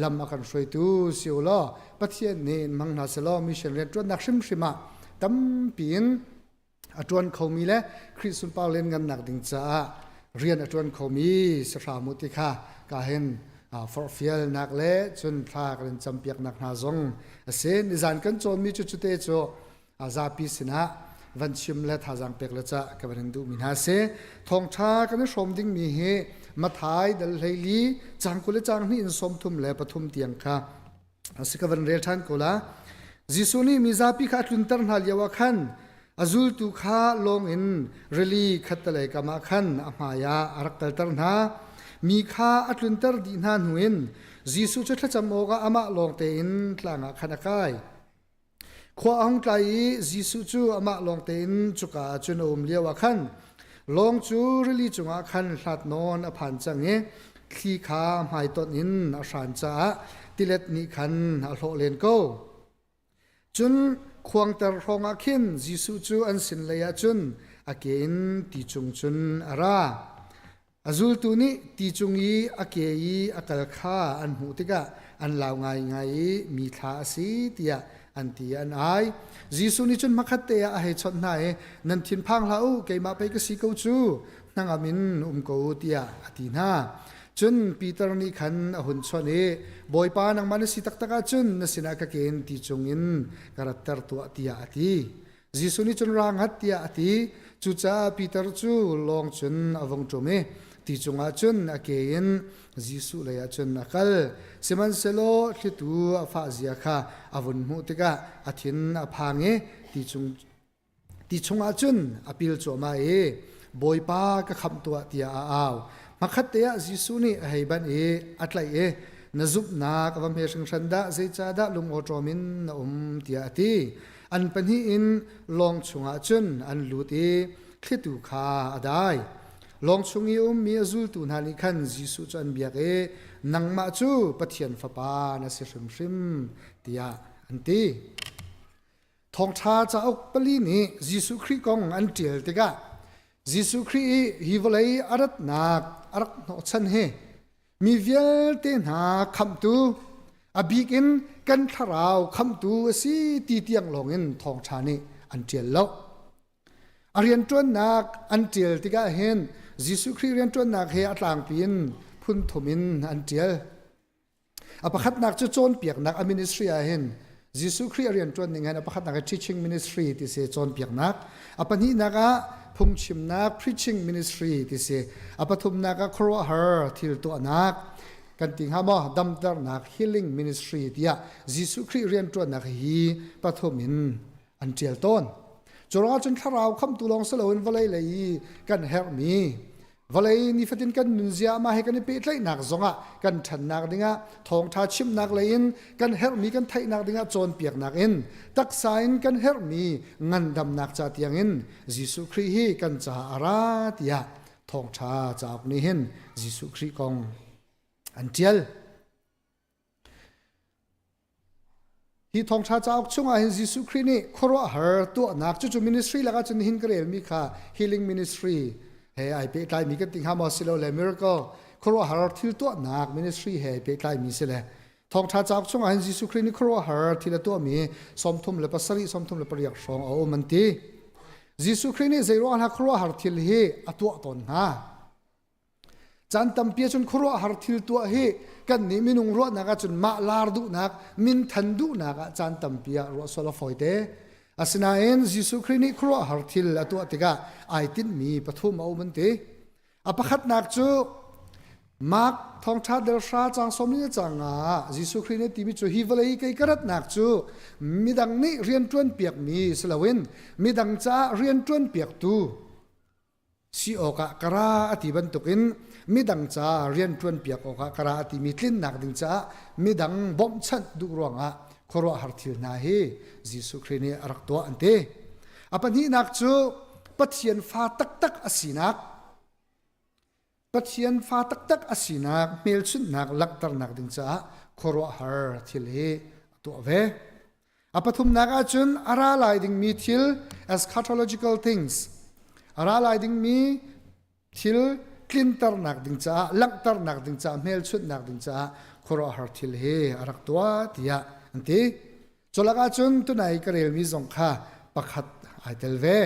ลำอาการช่วยตูสิวล้อปัจเจกนี่มังนาสลอมิเชลเรียนจวนนักชิมะตั้มปีนจวนเขามีและคริสตุนเปาเล่นกันหนักดิ่งจ้าเรียนจวนเขามีสถามุติค่ะก็เห็นฟอร์ฟิลนักเละจนพากันจำเปียกนักนาจงเส้นนิจานกันจนมีจุดเตโจซาปิสินะวันชิมและทาจังเปียกละจ้ากับวันดูมินาเซทองชากันชมดิ่งมีเฮมาถ่ายดัลเฮลีจังกุลจังนี่อินสมทุมและปฐุมเตียงค่ะสิกวันเรียนทันกุลาจิสุนีมิซาปิขัดลุนตันหัลยาวขันอาจุลตุขาลงอินเรลีขัดตะเลกามาขันอามายาอารักตัลตันหามีข้าอัตลุนตัรดินหันหุนจิสุจะทัจมโอกาอามาลงเตอินทลางขันกายขวาองไกลจิสุจูอามาลงเตอินจุกาจุนอมเลียวขันลงจูริลีจุงอาคันหลัดนอนอภันจังเงขี้ขาหายต้นอินอชันจ้าติเลตนิคันอโลเลนโกจุนควงตรองอาคินจิสุจูอันสินเลยจุนอาเกนติจุงจุนอาราอาจุลตุนิติจุงยีอาเกยีอากัลคาอันหูติกะอันลาวไงมีทาสีเตียอันตีอันไอจิสุนิจนมักขัดเตะอาเหตุชนไหนนันทินพังลาวเกมาไปก็สิกูจูนังอามินกูเตียอตินาจนปีเตอร์นี่ขันอหุนชนเอบอยปานังมันสิตักตักจุนนสินักเกนติจงอินกระตัร์ตัวเตียอติจิสุนิจนรางหัดเตียอติจูจ้าปีเตอร์จูลองจนอวงจมติจงอาจุนอเกนจิสุเลยอาจุนนักลเซมันเซโลทิตูอาฟาเซียค่ะอวุนมุติกะอาทินอาพังติจงอาจุนอปิลโจมาบอยปากะคำตัวเตียอามาขัดเตะจิสุนี่ให้บันอัตไลนจุบนักวันเพียงชันดาเจจาดาลุงโอโจมินเตียตีอันเป็นหินลองชงอาจุนอันลุตีคลิตุขาอได้ลองชงยิมีอจุลตุนานิคันจิสุจันเบียกนังมาจูปะเทียนฟ้าปานาเสชิมเตียอันตีทองชาจะออกปลีนี้จิสุคริกองอันเจียลติกะจิสุคริฮิวเลยอารัตนักอารักโนชันเฮมีเวลเตนาคำตูอบิกินกันทาราวคำตูสีตีเตียงลงอินทองชานีอันเจียลแล้วอเรียนจวนนักอันเจียลติกะเห็นจิสุคริเรียนจวนนักเฮอัตลางปีนพุนทมินอันเจียลอปะขัดนักจะโจนเปียกนักอมินิสทรีเห็นจิสุคริเรียนจวนหนึ่งอปะขัดนัก teaching ministry ที่เสโจนเปียกนักอปะนี้นักพุงชิมนัก preaching ministry ที่เสอปะทุมนักครัวฮาร์ทิลตัวนักกันติงฮามอดัมตร์นัก healing ministry ที่จิสุคริเรียนจวนนักฮีปะทุมินอันเจียลต้นจรจนข้าเราคำตุลองสลวนวลัยเลยกันเฮร์มีวลัยนี่ฟัดินกันนุนเซียมาให้กันเป็นเลยนักจงะกันทันนักดิ่งทองทาชิมนักเลยอินกันเฮร์มีกันไทยนักดิ่งโจนเปียกนักอินตักสายกันเฮร์มีงันดำนักจัดยังอินจิสุครีกันจ่าอาราติยาทองชาจากนี้เห็นจิสุครีกองอันเจียลฮีทองชาจากช่วงอาหินจิสุครีนี่ครัวหาตัวนักจู่ๆมินิสทรีแล้วก็จนหินกระเรลมีค่ะ healing ministry เฮ้ยไอเปิดไลมีกันติงหามอสิโลเลมิราเคิลครัวหาทิลตัวนัก ministry เฮ้ยเปิดไลมีสิเลทองชาจากช่วงอาหินจิสุครีนี่ครัวหาทิลตัวมีสมทุมเลปัสรีสมทุมเลปริยักษ์สองเอามันตีจิสุครีนี่ใจร้อนหาครัวหาทิลเฮอตัวตนฮะจันตัมเปียจนครัวหาทิลตัวเฮกันนี่มินุงรัวนักจนมาลาร์ดูนักมินทันดูนักจันตัมเปียรัวสโลฟอยเตอาศัยจิสุครีนี่ครัวหาทิลตัวติกาไอตินมีปฐุมเอามันเต apakhat nak chu mak thong tha del sha chang som ni changa jisu khrine timi chu hi valei kai karat nak chu midang ni rian tuan piak mi slawin midang cha rian tuan piak tu si oka kara ati ban tukin midang cha rian tuan piak oka kara ati mitlin nak ding cha midang bom chat du ronga khoro harthil na hi jisu khrine arak to ante apan hi nak chu pathian fa tak tak asinak pathian fa tak tak asinak mel chun nak laktar nak ding cha khoro har thil hi to ve apathum naga chun ara lai ding mi thil eschatological things ara lai ding mi thil clintar nak ding cha laktar nak ding cha mel chut nak ding cha khoro har thil hi arak to tia anti cholaga chun tunai karel mi zong kha pakhat aitel ve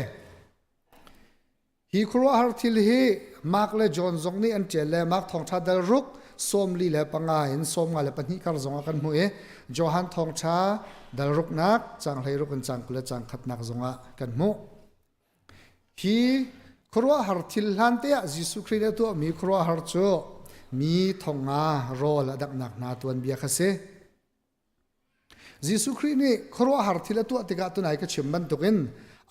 hi khoro har thil hi mak le john zong ni an chele mak thong tha dal ruk som li le panga in som nga le pani kar zonga kan mu e johan thong tha dal ruk nak chang hlei ruk an chang kule chang khat nak zonga kan mu hi khoro har thil han te jisu khrine to mi khoro har chu mi thonga rol adak nak na tuan bia khase jisu khrine khoro har thil to tika tu nai ka chimban tukin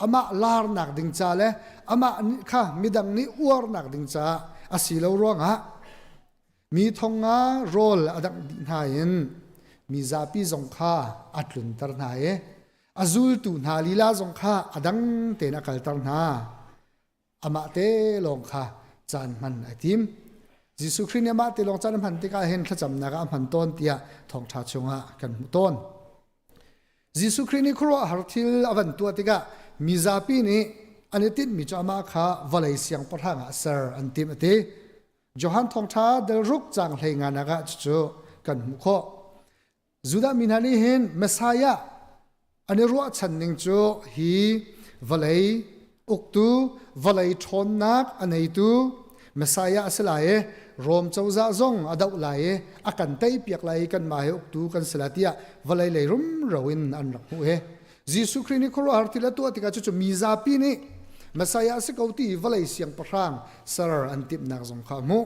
ama lar nak ding cha le ama kha midang ni uar nak ding cha asilo ronga mi thonga rol adak nain mi zapi zong kha atlun tar na e azul tu na lila zong kha adang te na kal tar na ama te long kha chan man atim jisu khrine ma te long chan man te ka hen thacham na ga man ton tia thong tha chunga kan mu ton jisu khrine khro har thil avan tu tika mizapi ni anitin mi chama kha valai siang pathanga sir antim ate johan thong tha del ruk chang hlenga naga chu kan mu kho zuda minani hen messiah ani ro channing chu hi valai uktu valai thon nak anei tu messiah asalae rom chauza zong adau lae akan tai piak lai kan ma he uktu kan salatia valai leirum rawin an rakhu he jisu khrine khoro artila to atika chu mizapi ni messiah se kauti valai siang parang sar antip nak zong kha mu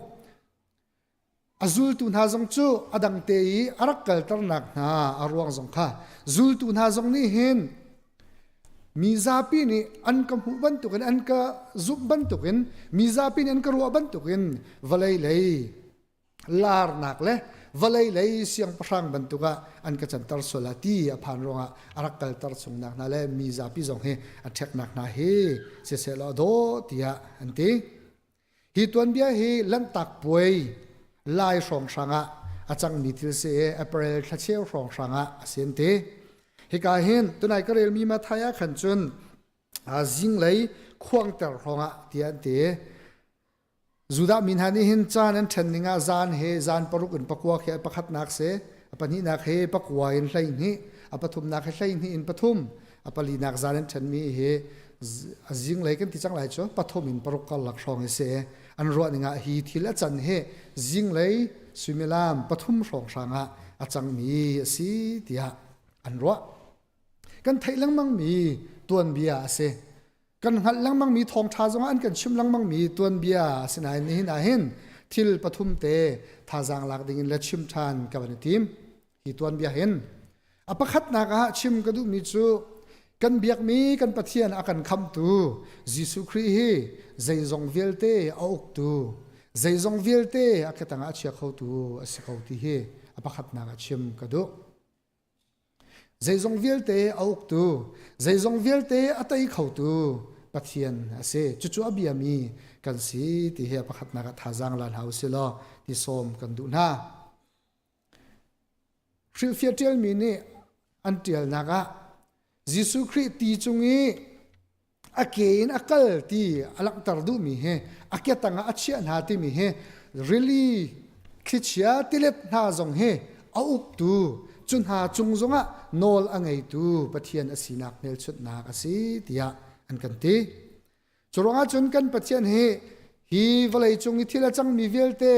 azul tu na zong chu adang te i arakal tar nak na arwang zong kha zul tu na zong ni hin mizapi ni an kam hu ban tukin an ka zub ban tukin mizapi ni an ka ruwa ban tukin valai lei lar nak le valai lei siang parang ban tuka an ka chantar solati aphan ronga arakal tar chung nak na le mizapi zong he athek nak na he se se lo do tia anti hi tuan bia hi lan tak poi lai song sanga achang mithil se april thacheu song sanga asente hika hin tunai karel mi ma thaya khan chun a jing lei khuang ter ronga tian te zuda min hani hin chan an thanninga zan he zan paruk in pakwa khe pakhat nak se apani nak he pakwa in hlai ni apathum nak he hlai ni in pathum apali nak zan an than mi he jing lei kan ti chang lai cho pathum in paruk kal lak rong se an ro ninga hi thila chan he jing lei sumilam pathum rong sanga achang mi si tia an ro kan thailang mang mi tuan bia ase kan hal lang mang mi thong tha zonga an kan chim lang mang mi tuan bia sinai ni na hin thil pathum te thajang lak ding in la chim than ka ban tim hi tuan bia hin apakhat na ka chim ka du mi chu kan biak mi kan pathian akan kham tu jisu khri hi zai zong velte auk tu zai zong velte akatanga chia khau tu asikau ti hi apakhat na ka chim ka du zaizong velte auk tu zaizong velte atai khau tu pathian ase chuchu abiami kan si ti he pakhat na ka thajang lan hausilo ti som kan du na fril fiatel mi ni antial naga jisu christ ti chungi akein akal ti alak tar du mi he akyatanga achia na ti mi he really khichia tilep na zong he auk tu chun ha chung zonga nol angai tu pathian asinak mel chut nak asi tia an kan ti churonga chun kan pathian hi valai chung ithila chang mi velte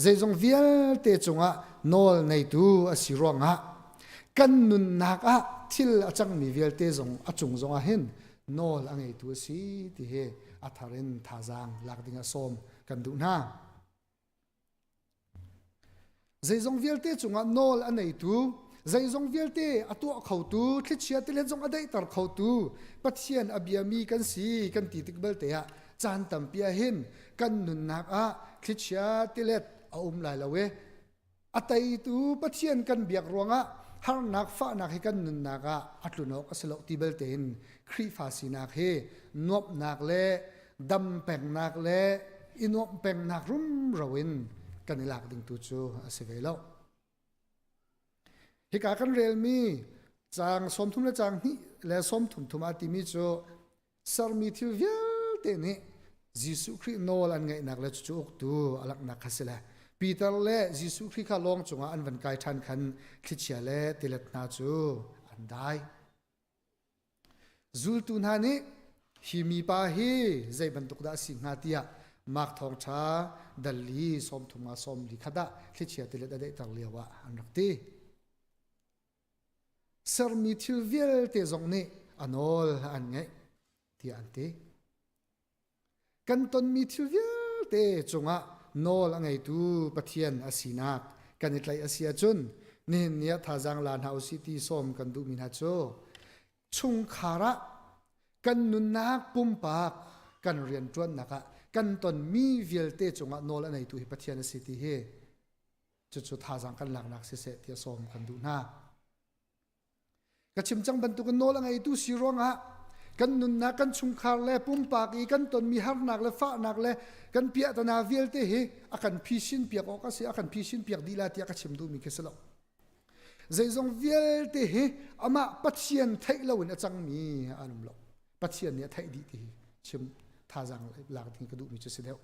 zaizong velte chunga nol nei tu asironga kan nun nak a thil achang mi velte zong achung zonga hen nol angai tu si ti he atharin thajang lakdinga som กันดูหน้าใจจงเวลเตจงอ่ะนอลอันไหนตูใจจงเวลเตอตัวเขาตูทิเชียติเลจงอได้ตัดเขาตูปัจเจียนอเบียมีกันสีกันตีติกเบลเตะจานตัมเปียเห็นกันนุนนักทิเชียติเลตเอาลายละเวอัตยตูปัจเจียนกันเบียกรวงหานักฟ้านักให้กันนุนนักอัตลุนกอสโลติเบลเตนครีฟาสีนักเฮนวบนักเล่ดำแปงนักเล่อินวบแปงนักรุ่มระวินกันหลักดึงตูจูอาศัยเล่าฮิกากันเรียลมีจางสมทุมและจางนี่และสมทุมอาติมีจูสารมีทิวเวลเตนี่ยิสุคริโนลันไงนักเล่จูอกตูอลักนักฮัสละปีเตอร์เล่ยิสุคริข้าลงจงอันวันกายทันขันคิดเชลเล่ติเลตนาจูอันได้จูลตุนฮานี่ฮิมีปาฮีใจบรรทุกดาสิงหาติยามักทองชาดัลลีสมทุมาสมลิขดาคิดเชลติเลตได้ตังเลียวะอันรักตีสารมีทิวเวลเตจงนี่อันอลอันไงที่อันเตกันตนมีทิวเวลเตจงอ่ะนอลอันไงตูปะเทียนอาศินักกันอิตไลอาเซียจุนนี่เนี่ยท่าจังลานเฮาซิตี้สมกันดูมินาโจชุงขาระกันนุนนักปุ่มปากกันเรียนจวนนักกันตนมีเวลเตจงอ่ะนอลอันไงตูปะเทียนอาซิตี้เฮจุดท่าจังกันหลักนักเสเตียสมกันดูนักกชิมจังบรรทุกันโนละไงตู้สิร้องกันนุนนักกันชุงคาร์เล่ปุ่มปากอีกันตนมีฮาร์นักเล่ฟ้านักเล่กันเปียตนาเวลเตะอากันพิชินเปียกออกเสียอากันพิชินเปียกดีลาที่กชิมดูมีเคสละใจจงเวลเตะอามาปัจเจียนไทยละวันจังมีอันนั้นละปัจเจียนเนี่ยไทยดีที่ชิมท่าจังหลักที่กระดูกมีจะเสียแล้ว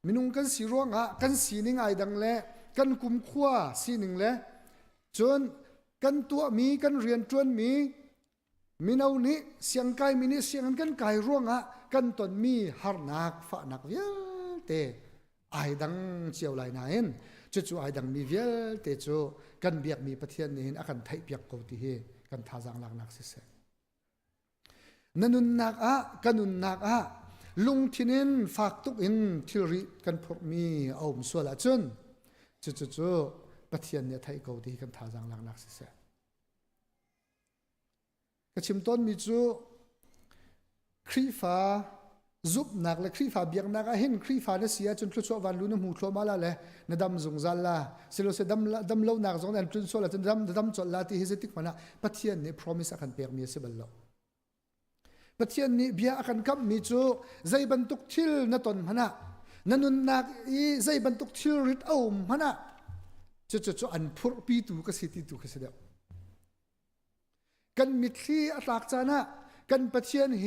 มินุงกันสิร้องกันสีนิงไอดังเล่กันกุมขว้าสีหนึ่งเล่จนกันตัวมีกันเรียนจนมีเอานี้เสียงไก่มีนี่เสียงกันไก่ร่วงกันตนมีฮาร์นักฟ้านักเวลเตไอดังเจียวไหลนายนจู่ไอดังมีเวลเตจูกันเบียกมีประเทศนี้อากันไทยเบียกกูที่เฮกันท่าจังหลักนักเสียนันุนนักกันนุนนักลุงทินินฝากตุกอินทิริกันพกมีเอามส่วนละจนจู่ประเทศเนี่ยไทยกูที่กันท่าจังหลักนักเสียก็ชิมต้นมีจูครีฟ้าจุบนักและครีฟ้าเบียงนักเห็นครีฟ้าเนี่ยเสียจนทุกชั่ววันลุ้นหูทั่วมาละเลยนดำจงจัลละสิโลเสดำเล่านักจงนั้นจนส่วนละจนดำจดละที่เฮซิติกมันนะประเทศเนี่ย promise อากันเปียกมีเสบลล์ประเทศนี้เบียอากันกับมีจูใจบรรทุกทิลนตนมันนะนันนุนนักอีใจบรรทุกทิลริดเอามันนะจู่อันพูดปีตูก็สิติตูก็เสียกันมิตรีอัตลักษณ์นะกันประเทศเฮ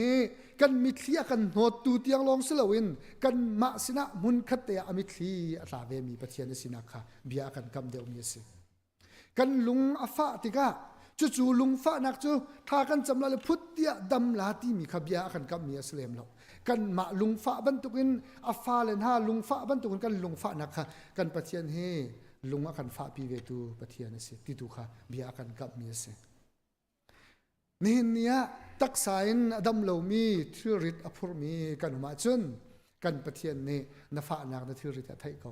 กันมิตรีกันโหดตูเตียงลองสลาวินกันมาสินะมุนขัดเตะมิตรีอัตลาเวมีประเทศนี้สินะค่ะเบียกันกำเดียวมีสิกันลุงอาฟ้าติกาจู่ลุงฟ้านักจู่ถ้ากันจำละพุทธิดำลาที่มีขบเบียกันกำมีสเลมแล้วกันมาลุงฟ้าบรรทุกินอาฟ้าเลนฮาลุงฟ้าบรรทุกินกันลุงฟ้านักค่ะกันประเทศเฮลุงอากันฟ้าปีเวตูประเทศนี้สิติดูค่ะเบียกันกำมีสินี่เนี่ยตักสายนดำเหลามีทิริตอภุรมีกันมาจนกันประเทศนี้นฟ้านักนทิริตไทยเขา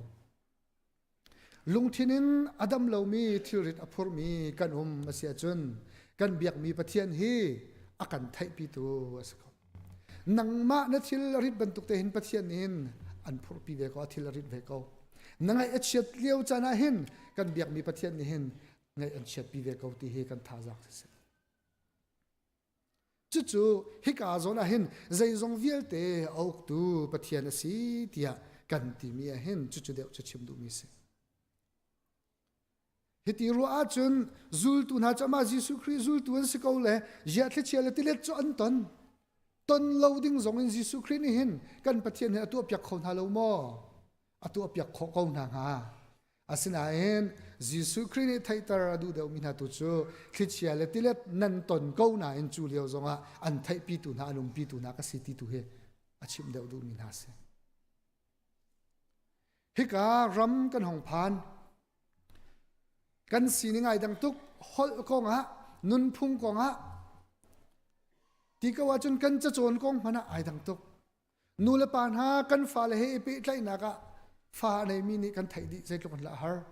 ลุงทินินอดัมเหลามีทิริตอภุรมีกันมาเสียจนกันเบียกมีประเทศฮีอากันไทยปีตัวสกนังมานทิลริตบรรทุกเตหินประเทศนี้อันพูปีเวก็ทิลริตเวก็นังไอเชียดเลี้ยวจานาหินกันเบียกมีประเทศนี้หินไงอันเชียดปีเวก็ที่เฮกันท่าจักเสียจู่ฮิกาโซนาหินใจจงเวียลเตออกตูประเทศนั้นสิที่กันที่มีหินจู่เดียวจะชิมดูมิสิฮิติรัวอาจุนจูลตุนหาจามาจิสุคริจูลตุนสกาวเล่เจ้าที่เชื่อเลยที่เล็ดจวนตนเราดิ้งจงอินจิสุครินี่หินกันประเทศนี้ตัวเปียกคนฮาโลโมตัวเปียกคนนางฮาอาศัยเห็นยิสุคริสต์ไทยตราดูเดียวมินาตุจูคิดเชียร์เลติเลตนันตนก้าวหน้าอินจูเลียวจงอ่ะอันไทยปีตุนาอันปีตุนาก็สิติตุเฮอาชิมเดียวดูมินาเสฮิการัมกันหงพานกันสีนิงไอดังตุกฮอลกงอ่ะนุนพุ่งกงอ่ะที่ก็ว่าจนกันจะโจรกงมันไอดังตุก นูเลปานหากันฟ้าเลเฮปีไลนักะฟ้าในมินิกันไทยดิใจตรงละฮาร์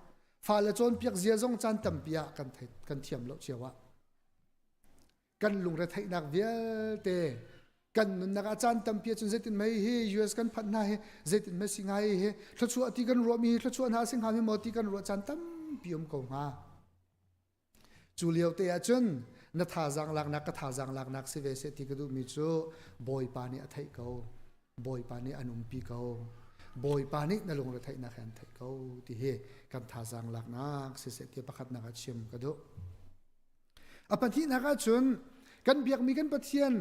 ฟ้าเลจนเปียกเสียจงจันตัมเปียกันไทยกันเทียมโลเชียวะกันลุงระไทยนักเวียเตกันนุนนักอาจารย์ตัมเปียจนเจตินไม่เฮยูเอสกันพันนาเฮเจตินไม่สิงไงเฮทัชชัวตีกันรัวมีทัชชัวหาสิงหามีมอตีกันรัวจันตัมเปียมกงฮาจูเลียวเตะจนนัทธาจังลักนักกทาจังลักนักสิเวเสติกดูมิจูบอยปานีอัทไทยเขาบอยปานีอนุมปีเขาบอยปานีนลงระไทยนักแข่งไทยเขาที่เฮกันทาจังลักนักสิเสติประคัดนักชิมกระดูอปันที่นักจนกันเบียกมีกันปะเทียน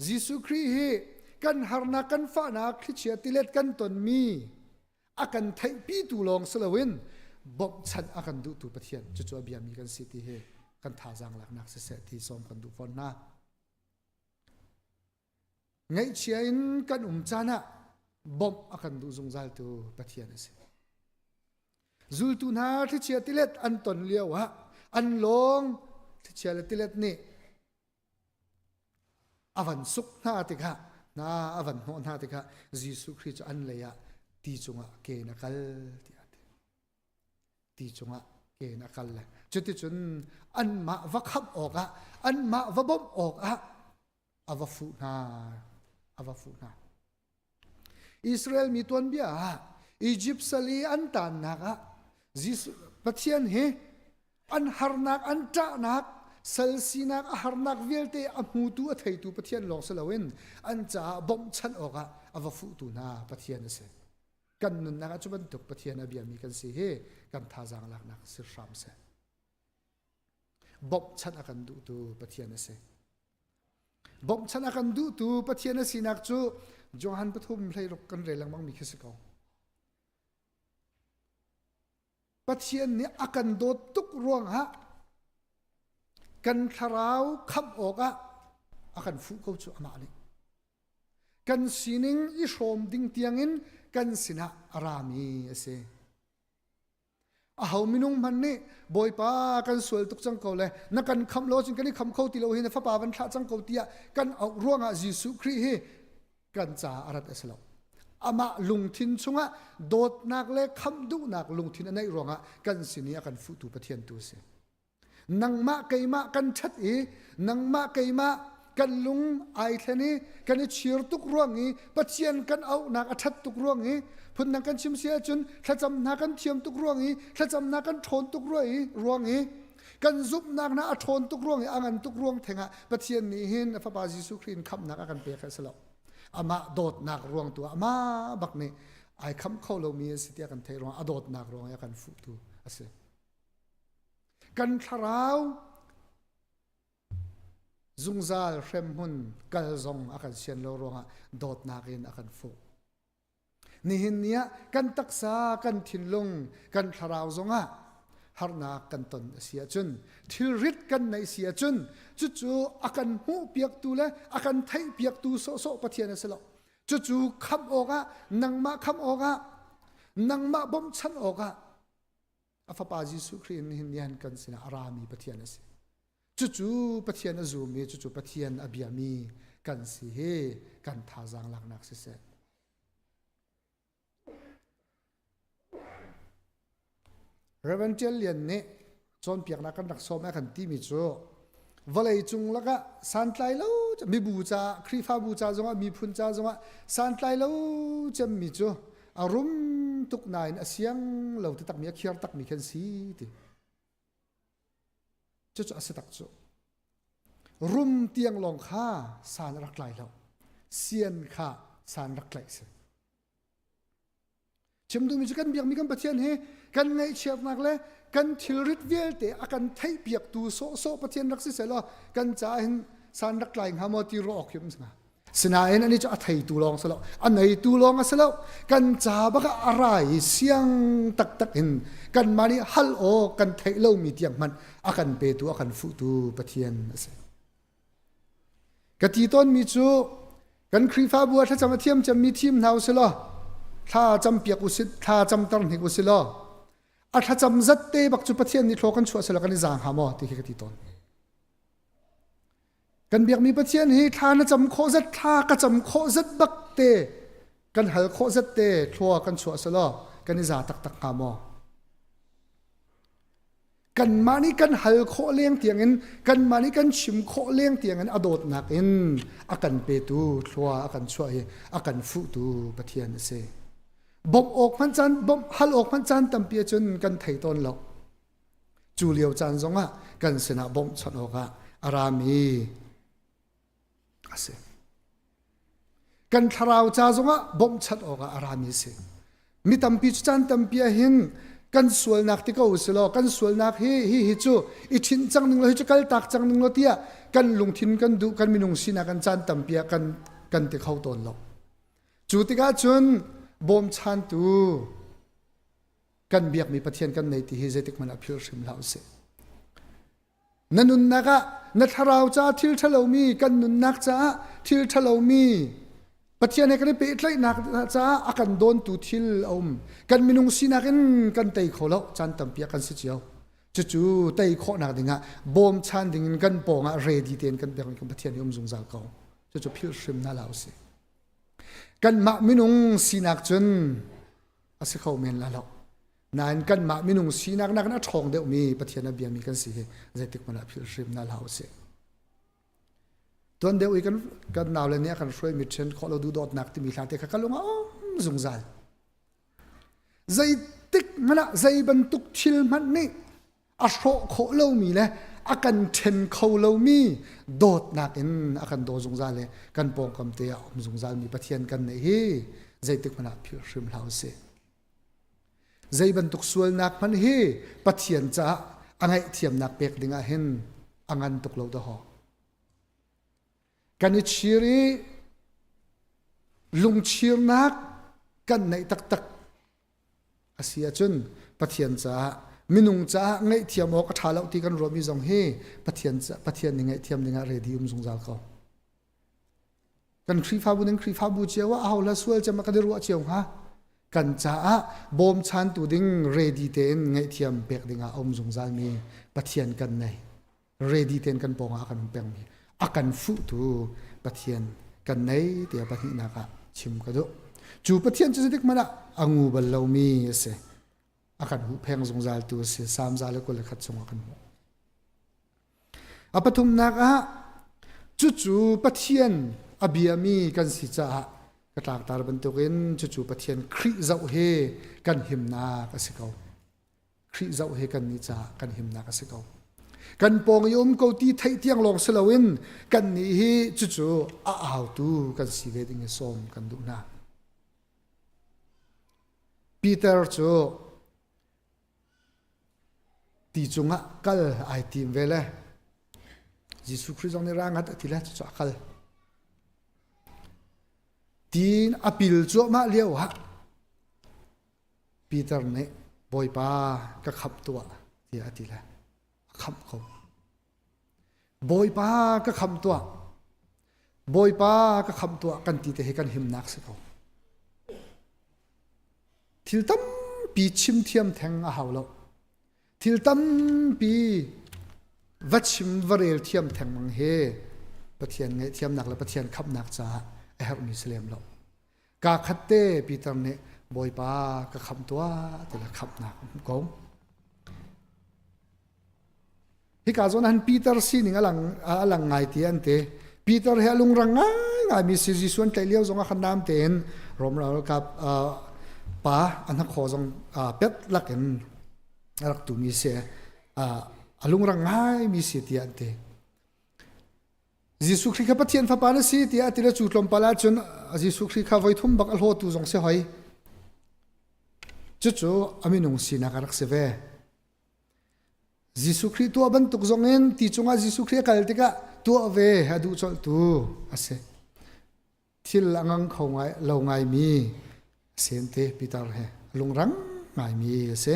ยิสุครีเฮกันหารนักกันฟ้านักคริสเตียติเลตกันตนมีอากันไทยปีตูลองสลาวินบอกฉันอากันดูตูปะเทียนจู่ๆเบียมีกันสิที่เฮกันทาจังลักนักเสติสมกันดูฟอนนาไงเชียนกันจานะบอมอากันดูจงใจตูปะเทียนเสจูลตูนาที่เชียติเลตอันตนเลียวฮะอันลงที่เชียติเลตนี่อวันสุขนาติกะนาอวันโหนาติกะยิสุคริสต์อันเลยะตีจงะเกนักลตีจงะเกนักลเลยจุดที่จนอันมาวักขับออกอันมาวับบอมออกอวฟูนาอิสราเอลมีตัวเบียอียิปต์สลีอันตานนักยิสุปะเทียนเฮอันฮาร์นักอันจ้านักเซลซีนักฮาร์นักเวลเตอมูตูอัทยตูปะเทียนลองสลาวินอันจ้าบอมชันออกอวฟูตูนาปะเทียนเสกันนุนนักจุบันตุกปะเทียนอเบียมีกันสิเฮกันทาจังลักนักสิรามเสบอมชันอากันดูตูปะเทียนเสบอมชันอากันดูตูปะเทียนสินักจูจงหันปฐุมเลยรกกันเรลังมังมีคิสกองปะเทียนนี้อากันโดตุกรวงกันคาราวขับออกอากันฟูเขาจูอามาลีกันสินิงอิชมดิ้งเตียงอินกันสินะอารามีเสอามินุงมันนี่บอยป้ากันสวยตุกจังเขาเลยนักกันคำโลจิงกันนี่คำเขาติโลหินฟ้าป่าวันท้าจังเขาเตียกันเอาร่วงยิสุครีเฮกันจ่าอารัตเอสลาอามาลุงทินชงโดดนักเล็กคำดูนักลุงทินอันไหนร่วงกันสินี่กันฟูตูปะเทียนตูเสนังมาเกยมากันชัดนังมาเกยมากันลุงไอเทนี่กันเชียร์ตุกร่วงปะเทียนกันเอานักอัดตุกร่วงพุ่นนักกันชิมเสียจุนถ้าจำนักกันเทียมตุกร่วงถ้าจำนักกันโทนตุกร่วงกันซุบนักนะโทนตุกร่วงอ่างกันตุกร่วงเถงปะเทียนนี้เห็นพระบายิสุครินคำนักกันเปียกสลบอามาโดดนักร่วงตัวอามาบักนี่ไอคำเข้าเรามีสิทธิ์กันเทร่วงอโดดนักร่วงอยกันฟุตุอาเซกันทราวจุงซาลเฟมหุนกัลซงอากันเชียนโลร่วงโดดนักอินอากันฟุนี่เห็นเนี้ยกันตักษากันทินลงกันทราวซงฮาร์นักกันตนเสียจุนทิลริดกันในเสียจุนจู่ๆอากันหูเปียกตูเลยอากันไทยเปียกตูโซปะเทียนเสลจู่ๆคำออกนังมาคำออกนังมาบ่มชันออกอาฟาปาจิสุครีนหินยันกันสินะอารามีปะเทียนเสจู่ๆปะเทียนจูมีจู่ๆปะเทียนอเบียมีกันสิเฮกันทาจังลักนักเสเรเวนเจลเลียนนี่จนเปียกนักกันนักสอบแม่กันที่มีจูวลัยจุงแล้วก็สันไลโลจะมีบูชาครีฟ้าบูชาจงมีพุนชาจงสันไลโลจะมีจูอารมณ์ตุกนายเสียงเราที่ตักมีเขียร์ตักมีแค่สีที่จู่ๆอาศัยตักจูรุมเตียงลงข้าสานรักไหลเราเสียนข้าสานรักไหลเสียชิมดูมีจุกันเบียกมีกันปะเทียนเฮกันไงเชียบนักเลยกันทิลริดเวลเตอากันไทยเบียกตูโซปะเทียนรักสิเสลอกันจ่าเห็นสานรักไหลหามอติรอคิมสงาสนาเอ็นอันนี้จะไทยตูลองสลออันไหนตูลองสลอกันจ่าบักอะไรเสียงตักเห็นกันมานี่ฮัลโอกันไทยเล่ามีเตียงมันอากันเปตูอากันฟูตูปะเทียนเสกตีต้นมีจูกันครีฟ้าบัวถ้าจะมาเทียมจะมีทีมเนาสลอถ้าจำเปียกอุสิถ้าจำตรหิกอุสิลอถ้าจำจัดเตบักจุปะเทียนนี่โลกันชัวสลกันนิจางหามอที่กติตนกันเบียกมีปะเทียนให้ถ้านะจำโคจัดถ้าก็จำโคจัดบักเต กันหัลโคเซตเตทัวกันชัวสลอกันนิจาตักตักกามอกันมานี่กันหัลโคเลี้ยงเตียงเงินกันมานี่กันชิมโคเลี้ยงเตียงเงินอดดนักเงินอากันเปตูทัวอากันช่วยอากันฟุตูปะเทียนเสบ่มอกมันจันบ่มหัลอกมันจันตั้มเปียจนกันไถ่ต้นหลอกจูเลียวจันจงอ่ะกันสนะบ่มชนอกะอารามีอาเสกันทราวจ้าจงอ่ะบ่มชัดออกอารามีเสมีตั้มปีจันตั้มเปียหินกันสวลนักที่เขาอุสโลกันสวลนักฮิจูอิชินจังนึงเราฮิจูกัลตักจังนึงเราเตียกันลงทินกันดูกันมีนุงสินะกันจันตั้มเปียกันที่เขาต้นหลอกจูติกาจุนบ่มชันตูกันเบียกมีปะเทียนกันในที่ฮิเจติกมันอภิรชิมลาวเสนันนุนนักะนัทราวจ้าทิลทะเลมีกันนุนนักจ้าทิลทะเลมีปะเทียนในกันไปอิตไลนักจ้าอากันโดนตูทิลอมกันมินุงสีนักกันไตโคลจันตัมเปียกันสิเจียวจู่ๆไตโคนักดิ่งะบ่มชันดิ่งกันปองะเรดีเตนกันเบียกกันปะเทียนยมซุงซาลเขาจู่ๆพิลชิมนาลาวเสกันมะมินุงสีนักจนอาศัยเขาเมนละหลอกนั่นกันมะมินุงสีนักนักน่าทองเดียวมีปะเทียนเบียมีกันสิเจติกมันอภิรชิมนาลาวเสตัวเดียวอีกกันนาวเลยเนี่ยกันช่วยมิเชนขอเราดูดอดนักที่มีหลายแต่กันลงสงสารใจติกมันอะใจบรรทุกชิลมันนี่อาโศกโคเรามีเลยอากันเชนเขาเรามีโดดนักอินอากันโดสงสารเลยกันปองคำเตียสงสารมีปะเทียนกันในใจติกมันอะพิริมลาวเสใจบรรทุกส่วนนักมันปะเทียนจะอังไงเทียมนักเป็กดิ่งเห็นอังันตุกเราดอกันชิริลุงชิรนักกันในตักอาเซียจนปะเทียนจะมินุงจ้าไงเทียมออกทาเลาที่กันรวมมีสองปะเทียนยังไงเทียมยังไงเรดีสงสารเขากันครีฟ้าบุญครีฟ้าบุญเจ้าว่าเอาละสวยจะมากันรัวเจ้าฮะกันจ้าบอมชันตูดิ้งเรดีเตนไงเทียมเปกดิ้งสงสารมีปะเทียนกันในเรดีเตนกันปองอากันเปงมีอากันฟุตูปะเทียนกันในเตียปะหินักชิมกันดูจูปะเทียนจะเด็กมันอ่ะงูบัลลามีเสอาการหูแพงสงสารตัวเสียสามซาแล้วก็เลยขัดสงกันอาปทุมนักจู่ๆปะเทียนอเบียมีกันสิจ้ากระตากตาบรรทุกินจู่ๆปะเทียนคริเจ้าเฮกันหิมนากันสิเขาคริเจ้าเฮกันนิจากันหิมนากันสิเขากันปองยมกูตีไทยเตียงลงสลาวินกันนี้จู่ๆอ้าวตูกันสิเวดิงสมกันดูนาปีเตอร์จู่ตีจงะกัลไอทีมเวลยิสุคริสต์ในร่างหัดทีละจู่กัลทีนอภิลจู่มาเลี้ยวฮะปีเตอร์เนี่ยบอยป้าก็ขับตัวทีละทีละขับเขาบอยป้าก็ขับตัวบอยป้าก็ขับตัวกันตีแต่ให้กันหิมนักสิเขาทิลตั้มปีชิมเทียมแทงอาหาวเราทิลตั้มปีวัดชิมวเรลเทียมแทงมังเฮปะเทียนไงเทียมหนักแล้วปะเทียนขับหนักจ้าเอฮ์มิสเลมเรากาคัตเต้ปีตั้มเนี่ยบอยป้าก็ขับตัวแต่ละขับหนักก้มฮิกาโซนันปีเตอร์ซีนิงอลังไงเตียนเตปีเตอร์เฮลุงรังไงมีสิจิส่วนใจเลี้ยวจงขันน้ำเตนรวมเรากับป้าอันนั้นขอจงเป็ดลักเห็นรักตุมีเสียลุงรังไงมีเสียเตียนเตยิสุคริกปะเทียนฟ้าปานสีเตียติละจุดลมปลาจนยิสุคริกไว้ทุ่มบักอลโหตุจงเสียหอยจู่ๆอามินุงสีนักรักเสวยิสุคริตัวบรรทุกจงเงินตีจงอายิสุคริกัลติกะตัวเวหดูจอลตูอาเซทิลอังเขาไงเราไงมีเซนเตปิตาร์เฮลุงรังไงมีเซ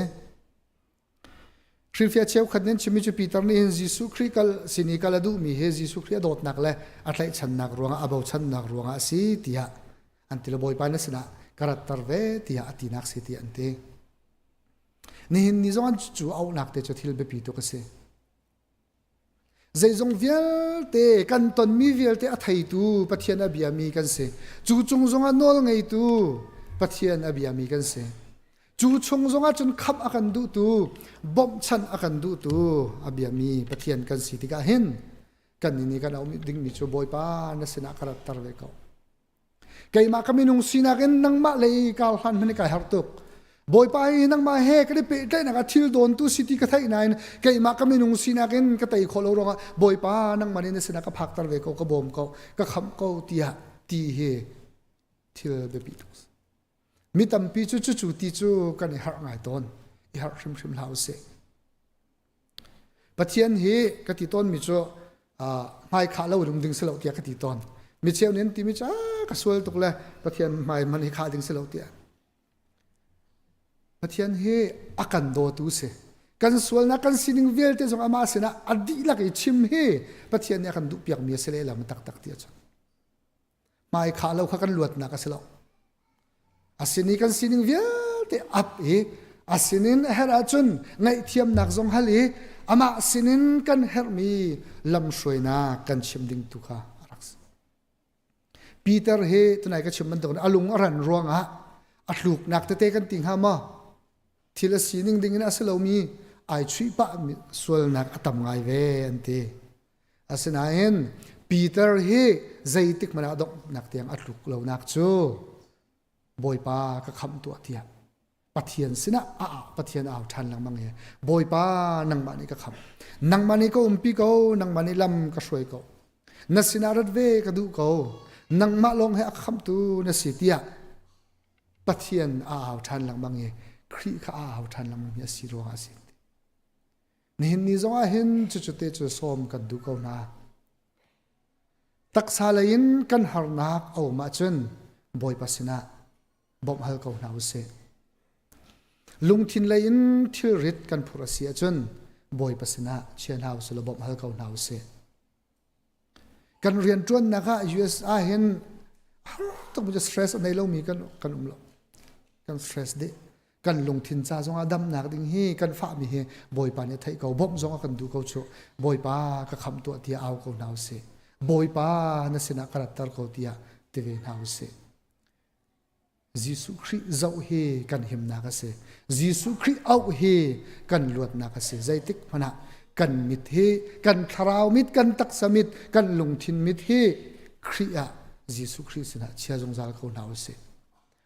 คริฟิอาเชลขัดเน้นชิมิจูปีตาร์นี่ยิสุคริกัลสินิกัลดูมีเฮยิสุคริโดดนักเลยอัตไลชันนักรวงอาบ่าวชันนักรวงอาสีเตียอันติลบอยปานัสนะกระตัร์เวเตียอตินักสิเตียอันเตนี่นิจงจู่เอานักเตจทิลเบปีตุกเซ zai zong vial te kan ton mi vial te a thei tu pathian a bia mi kan se chu chung zonga nol ngei tu pathian a bia mi kan se chu chung zonga chun khap akan du tu bom chan akan du tu a bia mi pathian kan si ti ka hin kan ni kan au mi ding mi chu boy pa na sina karat tar ve ko kai ma kaminung sina ken nang ma le kal han mani kai hartuk boy pa nang ma he ka pe kai na ka thil don tu city ka thai nine kai ma kaminung sina ken ka tai kholo ronga boy pa nang mani na sina ka phak tar ve ko ka bom ko ka kham ko tia ti he thil be pi tu mi tam pi chu chu chu ti chu kan har ngai ton I har shim shim lau se pathian hi ka ti ton mi chu mai kha lo rum ding se lo tia ka ti ton mi cheu nen ti mi cha ka sual tuk le pathian mai man hi kha ding se lo tia pathian hi akan do tu se kan sual na kan sining vel te jong ama se na adi la ki chim hi pathian ne kan du piak mi se le lam tak tak tia cha mai kha lo kha kan luat na ka se lo asini kan sining vel te up e asinin hera chun ngai thiam nak jong hali ama sinin kan hermi lam shroina kan chim ding tu kha Peter he tunai ka chimman don alung aran ruanga atluk nak te kan ting ha ma thila sining ding in asalomi ai chui pa sual nak atam ngai ve ante asina hen Peter he zaitik mana dok nak tiang atluk lo nak chu boy pa ka kham tu atia pathian sina pathian aw than lang mang he boy pa nang mani ka kham nang mani ko umpi ko nang mani lam ka shroi ko na sinarat ve ka du ko nang ma long he akham tu na sitia pathian aw than lang mang he khri kha aw than lang ya siro ha si nin ni zonga hin chu chu te chu som ka du ko na taksalain kan harnak aw ma chun boy pasina bom hal ko na se lungthin lain thil rit kan phura sia chun boy pasina chen house lo bom hal ko na se kan rian tuan na ka USA hen to bu stress nei lo mi kan lo kan stress de kan lungthin cha zonga dam nak ding hi kan fa mi he boy pa ne thai ko bom zonga kan du ko chu boy pa ka kham tu tia aw ko na se boy pa na sina karatar ko tia tv na se Jesus Christ zau he kan him na ka se Jesus Christ au he kan luat na ka se zaitik phana kan mit he kan tharau mit kan taksamit kan lungthin mit he khria Jesus Christ na chia jong zal ko na se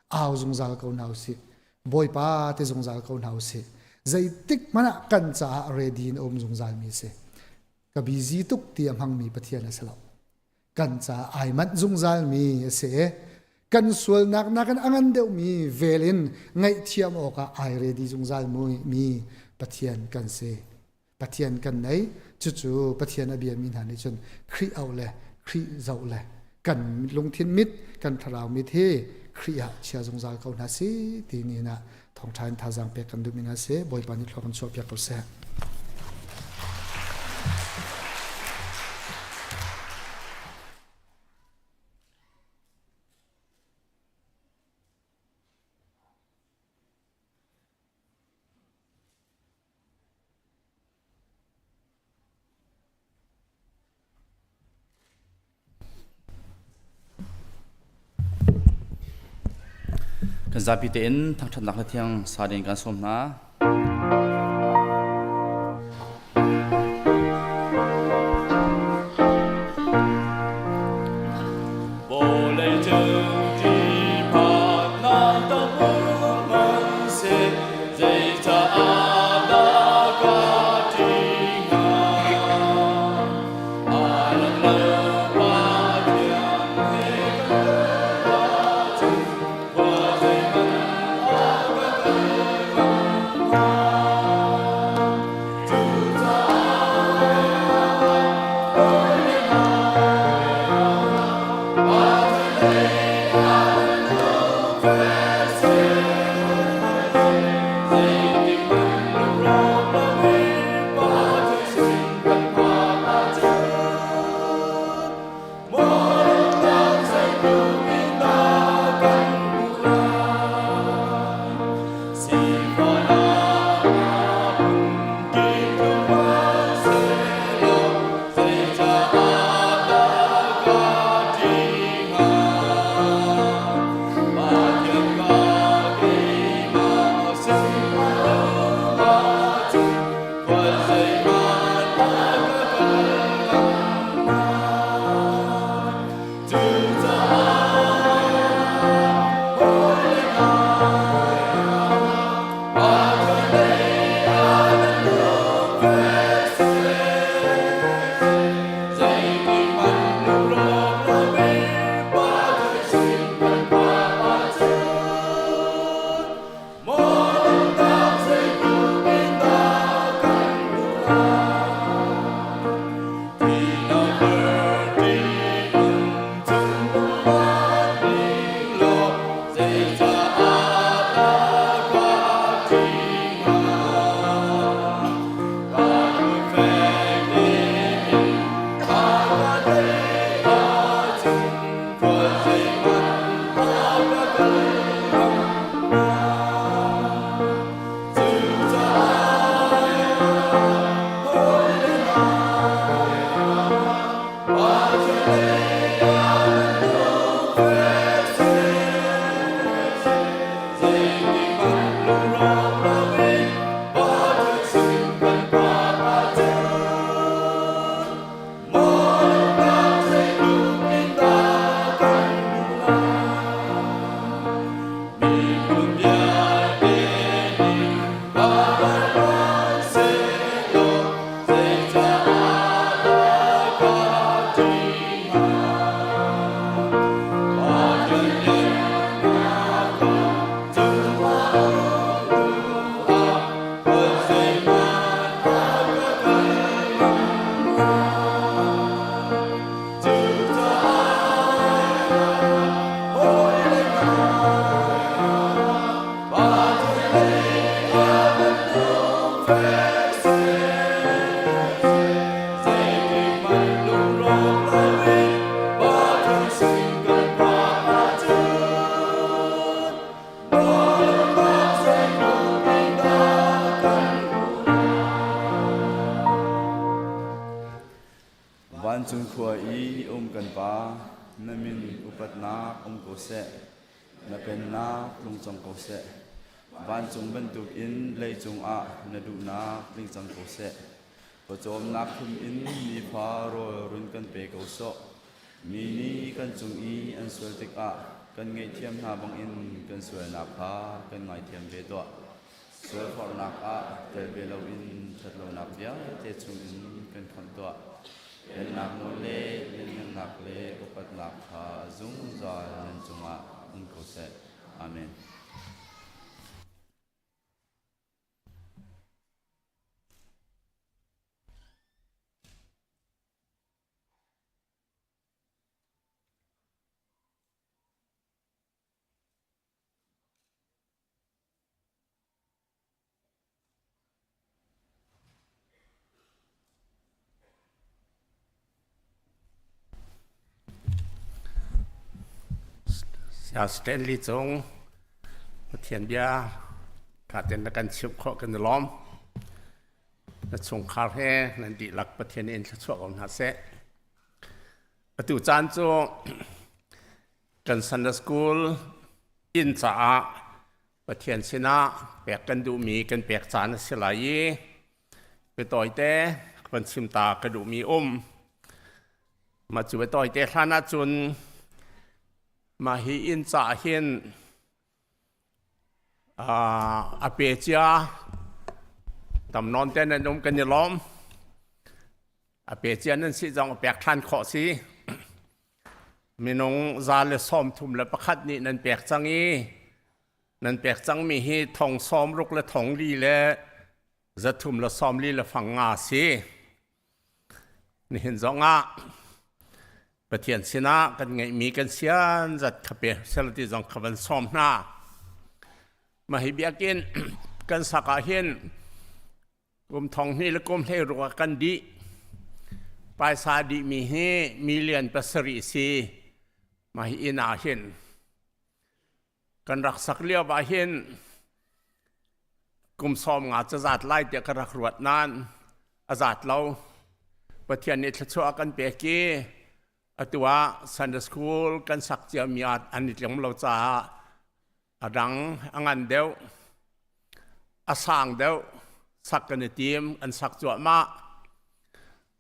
aw jong zal ko na se boy pa te jong zal ko na se zaitik mana kan cha ready in om jong zal mi se ka busy tuk ti amhang mi pathian a selo kan cha ai mat jong zal mi se kan sual nak kan angan deuh mi velin ngai thiam oka ai ready jong zal mi pathian kan se pathian kan nei chu chu pathian abia min han chun khri au le khri zau le kan lungthin mit kan tharau mit he khria chia jong zal ko na si ti ni na thong thain tha jang pe kan du mina se boy pani thlokan chop ya ko se kan zapi te in thang that nak la thiang sa den kan som na van chung khua i kan pa na min upat na ko se na pen na lung chang ko se van chung ban tu in lei chung a na du na ling chang ko se po chom na khum in mi pha ro run kan pe ko so mi ni kan chung i an sual tik a kan ngei thiam na bang in kan sual na pha kan ngai thiam ve to sual for nak a te be lo in that lo nak bia te chung in kan kham to en nak mo le en nak le upat nak pha zung za nan chung a ko se amen Sa Stanley Chong Thiền Bia cả tên là căn chụp khó cần lom là chung khá he nên đi lạc bất thiền in cho ông hạ sẽ ở tu chan cho cần Sunday School in trả bất thiền xin á bẹt cần đủ mì cần bẹt chan sẽ lạiไปต่อยแต่คนชิมตากระดูมีมาจุไปต่อยแต่ท่านาจุนมาฮีอินจ่าเห็นอาเปียเจียตำนอนแต่นั้นนมกันยล้อมอาเปียเจียนั่นสิจังแปลกท่านขอสิมีน้องซาเลซ้อมทุ่มและประคัดนี่นั่นแปลกจังอีนั่นแปลกจังมีฮีทองซ้อมรุกและทองลีและจะทุ่มและซ้อมลีและฝังงาสินี่เห็นจังอ่ะประเทศสินะกันไงมีกันเสียนจัดขับเปเสลติจงขับวันซ้อมหน้ามาให้เบียกินกันสักอาเห็นกลุ่มทองนี่และกลุ่มเทรัวกันดีปลายสาดีมีเฮมีเลียนประสริสีมาให้อินาเห็นกันรักสักเลี้ยวบาเห็นกลุ่มซ้อมงาจะจัดไล่เดียกรักรวดนานอาจัดเราประเทศนี้จะช่วยกันเปกี้ตัว Sunday School กันสักเจียมีอันนี้ที่เราจะดังงานเดียวอาสางเดียวสักกันในทีมอันสักจวดมา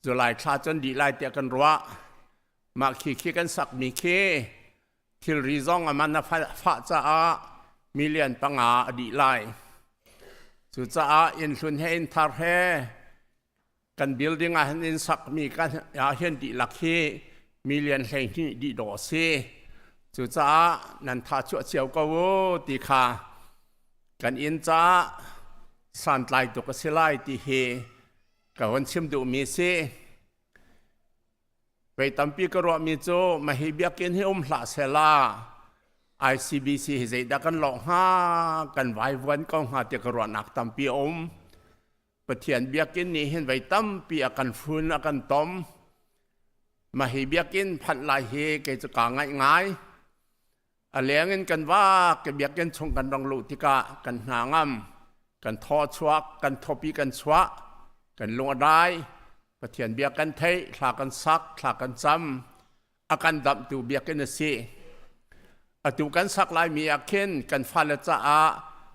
จุลายคลาจนดีไล่เตียกันรัวมาขี้กันสักมีขี้ที่รีซองมันน่ะฟ้าจะมีเลียนปังอาดีไล่สุดจะอินทุนให้อินทาร์เฮกันบิลดิ้งอันอินสักมีกันเห็นดีหลักขี้มีเรียนแห่งที่ดีดอซีจุจ้านันทาชั่วเชียวก็วูตีขากันอินจ้าสันไลตุกเสลายตีเฮกับวันชิมดูมีซีไปตั้มปีกรัวมีโจมาให้เบียกินให้หลาเซลา ICBC ให้ใจดักกันหลอกห้ากันไว้วันกองหาเตกรัวนักตั้มปีประเทียนเบียกินนี่เห็นไว้ตั้มปีอากันฟื้นอากันต้มมาให้เบียกินพันลายเฮเกจะกางง่ายๆเลี้ยงเงินกันว่าเกเบียกินชงกันรองลุติกากันหางำกันทอชัวกันทบีกันชัวกันลงได้ประเทียนเบียกันเทคลากันซักคลากันจำอากันดับตูเบียกันสิตูกันสักลายมีอาเคนกันฟาเลจ้า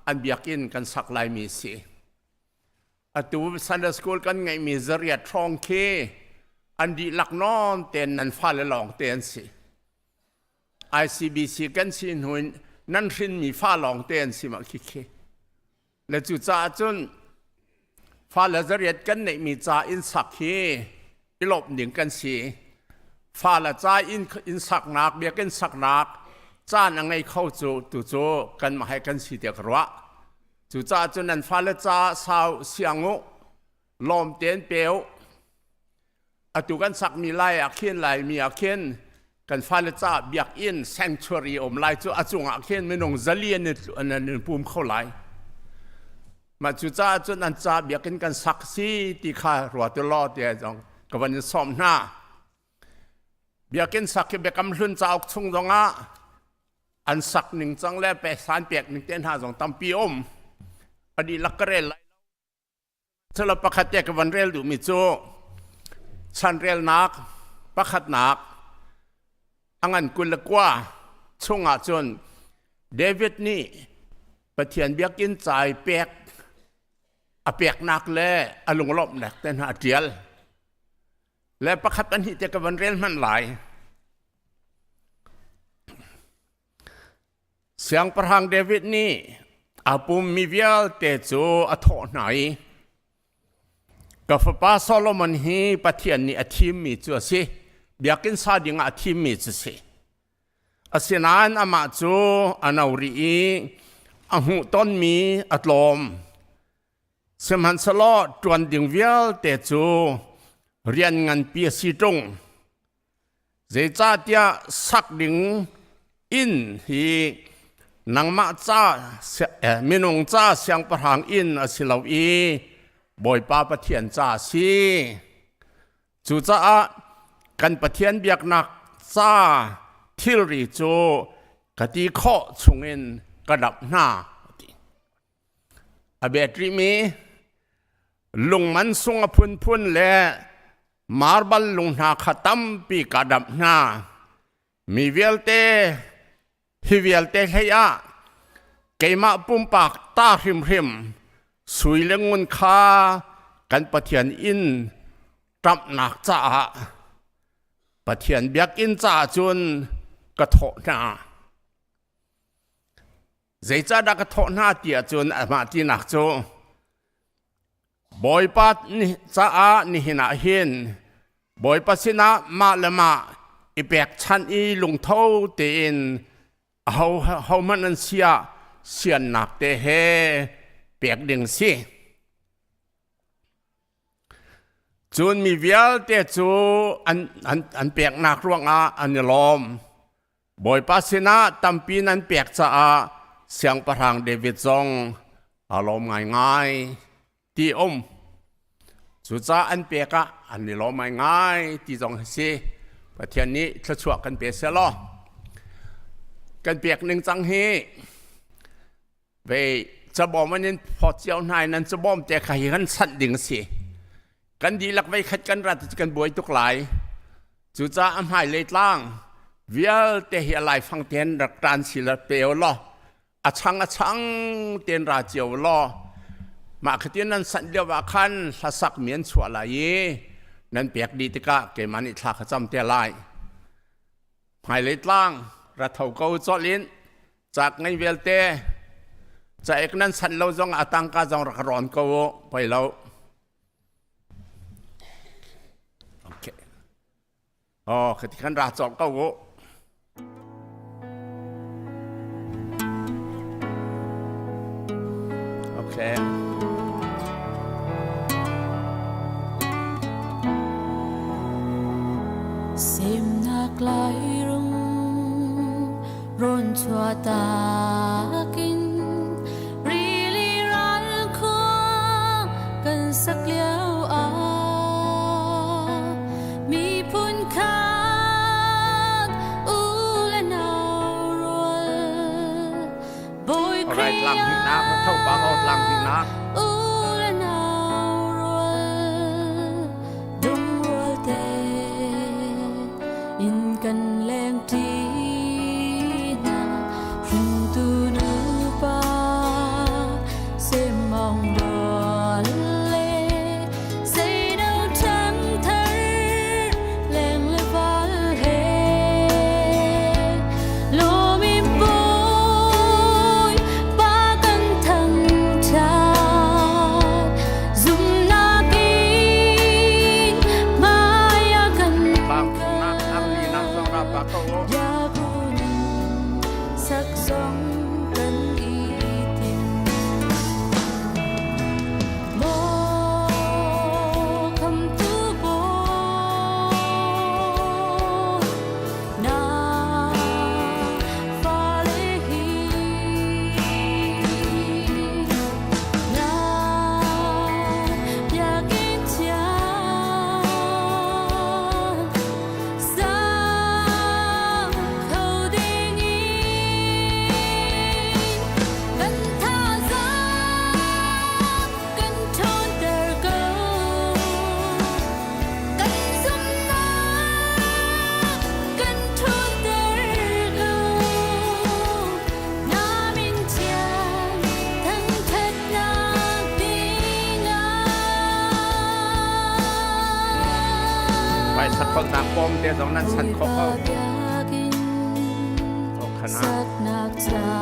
อันเบียกินกันสักลายมีสิตูซันเดอร์สคูลกันไงมีเรียดทองเคอันดีหลักนอนเต็นนันฟ้าละหลองเต็นสิ ICBC กันสินหุ่นนั่นสินมีฟ้าหลองเต็นสิมาคิดและจุดจ้าจนฟ้าละจะเรียดกันในมีจ้าอินสักฮีอิลบหนึ่งกันสิฟ้าละจ้าอินสักนักเบียกันสักนักจ้านังไงเข้าจูตุโจกันมาให้กันสิเดียกรัวจุดจ้าจนนั้นฟ้าละจ้าสาวเสียงุลมเต็นเปียวตุกันสักมีไล่อาเขียนไล่มีอาเขียนกันฟ้าเลจ้าเบียกอินแซงชัวรีอมไล่จู่อาจงอาเขียนไม่นงจะเลียนอันนั้นปุ่มเข้าไล่มาจู่จ้าจนอันจ้าเบียกกันสักซีตีขารัวตลอดเดียจงกับวันนี้ซ้อมหน้าเบียกันสักเบียกำลุนจ้าออกชงจงอันสักหนึ่งจังแลไปสารเปียกหนึ่งเต้นหาจงตั้มปีอมอดีลักเรลไล่เธอเราประคัตเจกับวันเรลดูมิโจชันเรลนัก ประคัดนักอังันกุลกว่าช่วงอาจนเดวิดนี่ประเทียนเบียกินใจเปียกเปียกนักแลอลุงลบนักแต่หาเจียลและประคัดกันที่จะกับวันเรียนมันหลายเสียงประหังเดวิดนี่อาปุ่มมีเวียลเตจูอโถไหนกับฟ้าโซโลมอนฮีประเทียนนี่อธิมีจัวสิเบียกินซาดิงอธิมีจัวสิอาศินานอามาจูอนาวรีอาหูต้นมีอัตลมสมันสลอจวนดิงเวียลเตจูเรียนงานปีสีจงเจจ้าเตียสักดิงอินฮีนังมาจ้ามินงจ้าเสียงประหางอินอสิลาวีบอยป้าประเทียนจ้าสีจูจ้ากันประเทียนเบียกนักจ้าทิลริโจกติข้อชงเงินกระดับหน้าอเบตริมีลุงมันสุงพุนและมาร์บัลลุงนาขตัมปีกระดับหน้ามีเวลเตฮิเวลเตเฮียเกมาปุ่มปากตาริมสุยเลงุนคากันประเทียนอินจับหนักจ้าประเทียนเบียกอินจ้าจุนกระโถนาเจจ้าดักกระโถนาเตียจุนมาที่หนักโจบอยปัดนี่จ้านี่หินาหินบอยปัสินะมาละมาอีแบกชันอีลุงเท่าเตีนเขามันเสียหนักเตเฮเปียกดึงสิจูนมีเวียลเตจูอันเปียกหนักร่วงอันนี้ลมบอยปัสินะตัมปีนั้นเปียกจ้าเสียงประหังเดวิดซองอารมณ์ง่ายที่สุดจ้าอันเปียกอันนี้ลมง่ายที่จงสิประเทศนี้จะช่วยกันเปียกเสียล้อกันเปียกหนึ่งจังเฮไปจะบอกว่านั้นพอเจ้านายนั้นจะบอกแต่ใครกันสั่นดิ่งสิกันดีหลักไว้ขัดกันรัดกันบวยทุกหลายจุจ้าอันหายเลยล่างเวียลเตะอะไรฟังเตียนรักการศิลปะล้ออาชังเตียนราเจียวล้อมาขตีนั้นสันเดียวว่าคันละสักเหมียนชัวไหลนั่นเปียกดีติกะเกมันอิทลาขจำเตลายหายเลยล่างรัฐเท่าเกาจอลินจากไงเวลเตจากเอกนั้นสันเราจงอาตังกาจงรักร้อนเกาไปแล้วโอเคอ๋อขณะที่รัฐจอเกาโอเคเสียมนักไหลรุ่งร้อนชัวตากินรีลีรันควงกันสักเลี้ยวมีพุนคางอูและนาวรวนบอยครียาเท่าปากเอาลังหินักอูและนาวรวนดงรัวเตอินกันแรงทีนารุงตูนู phải sắc khóc nạc bom để dòngนั้นsắc khócเขาโอเคนะ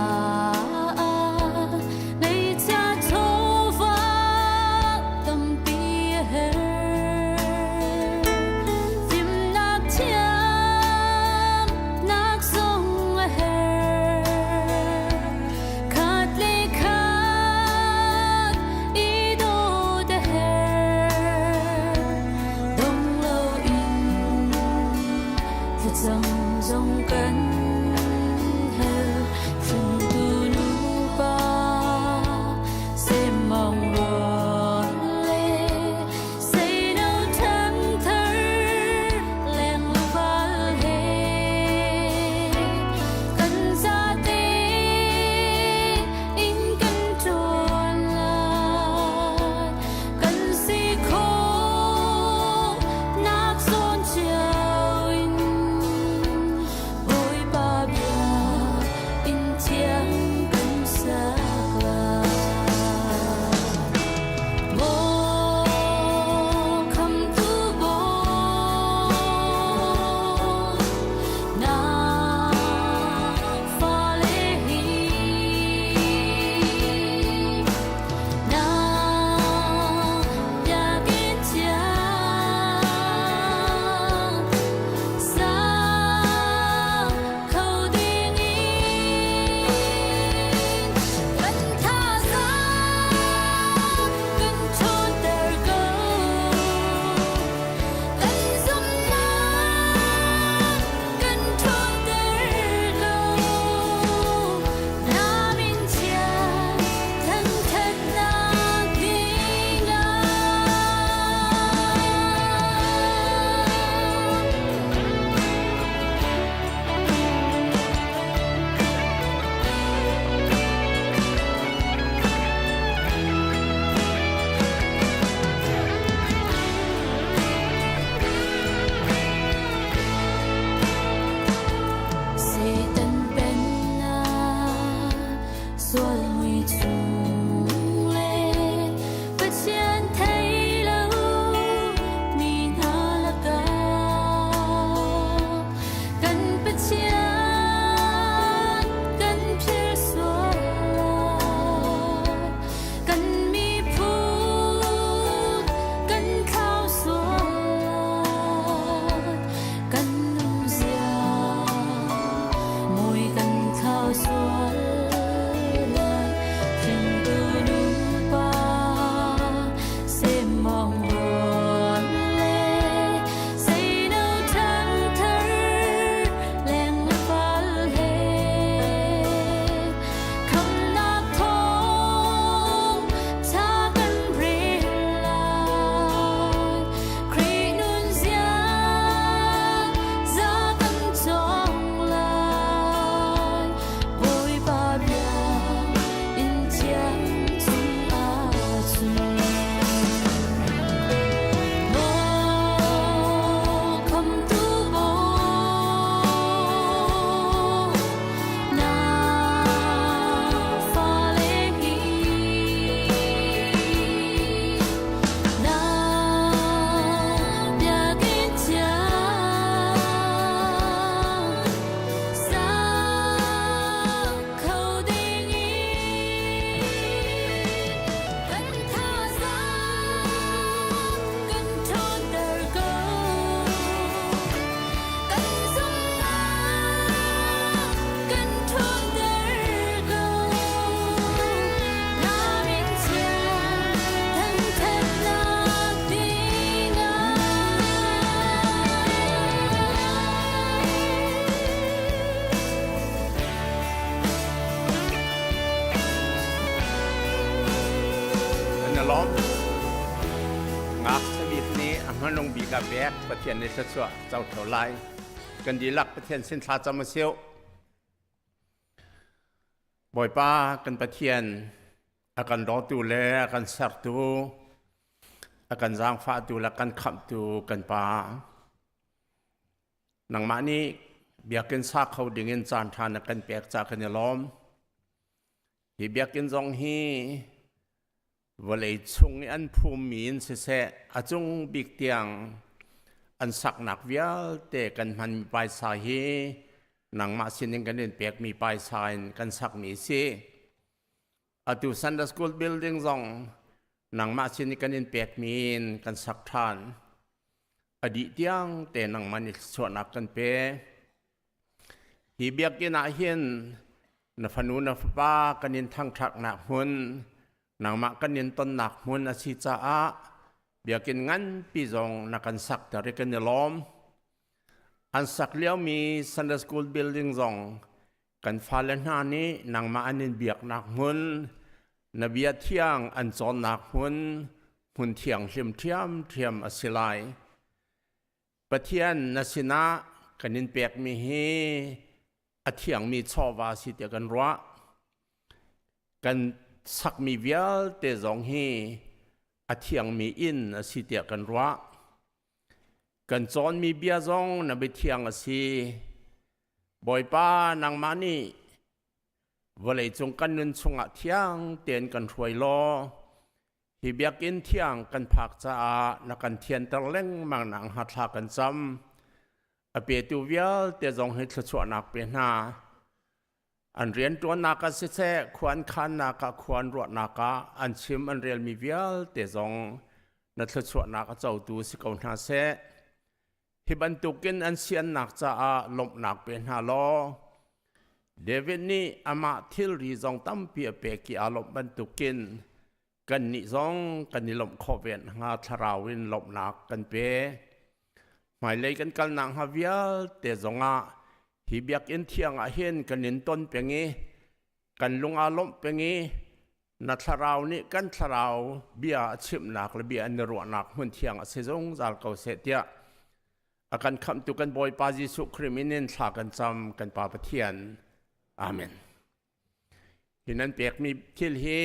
มันลงบีกับแบกประเทศในสัดส่วนเจ้าเท่าไรกันดีลักประเทศเส้นทางจำมาเซียวบ่อยป้ากันประเทศอาการรอตูแลอาการสักตูอาการจางฟ้าตูและกันขับตูกันป้าหนังมานี้เบียกินซากเขาดึงเงินจานทานกันแปลกจากกันล้อมที่เบียกินจงฮีวันเลยชงอันภูมินเสะอาจงบิกเตียง อันสักหนักเวียเตกันมันมีปลายสายหนังมาสินกันเดินเปียกมีปลายสายกันสักมีสิอตุซันเดอร์สคูลบิลดิ้งซองหนังมาสินกันเดินเปียกมีกันสักทานอดีตยังเตนังมันสวนักกันเปฮีเบียกินอาเฮียนนฟนูนฟป้ากันเดินทางทักหนักหุ่นหนังมากันเดินต้นหนักหุ่นอาศิจ้าเบียกินงั้นปีจงนักกันสักแต่เรกันเนล้อมอันสักเลี้ยวมี Sunday School Building จงกันฟ้าเลนหานี้นางมาอันนี้เบียกนักหุ่นนเบียเที่ยงอันจอนนักหุ่นเที่ยงเทียมอสิไลประเทียนนัสินะกันนินเปียกมีเฮอเที่ยงมีชอบวาสิเดียกันรัวกันสักมีเวียลเตจงเฮอเที่ยงมีอินสิเดียกันรัวกันจอนมีเบียจงนไปเที่ยงสิบ่อยป้านางมานี่วันเลยจงกันนุนชงเที่ยงเตียนกันถวยรอฮีเบียกินเที่ยงกันผักจ้านักกันเทียนตะเล่งมังหนังหัดลากันจำอเปียตูเวียเตจงให้ชวนนักเป็นหน้าอันเรียนตัวนักเสะควรขันนักควรรวดนักอันชิมอันเรียนมีเวียเตจงนักชวนนักเจ้าดูสิกาวนาเสะที่บรรทุกินอันเสียนนักจ้าลมนักเป็นหน้าล้อเดวิดนี่อามาทิลรีจงตั้มเปียเปกีอารมณ์บรรทุกินกันนิจงกันนิลมขอเวียนหาทราวินลมนักกันเปหมายเลยกันกันนางฮาเวียเตจงฮิเบียกอินเทียงเห็นกันนินต้นเปียงกันลุงอารมณ์เปียงนัทราวนี่กันทราวเบียชิมนักและเบียนรัวนักหุ่นเทียงเสจงจัลเกาเสตียอาการคำตุกันบอยปาจิสุคริมินินสากันจำกันปาปเทียนอาเมนที่นั้นเปียกมีทิลฮี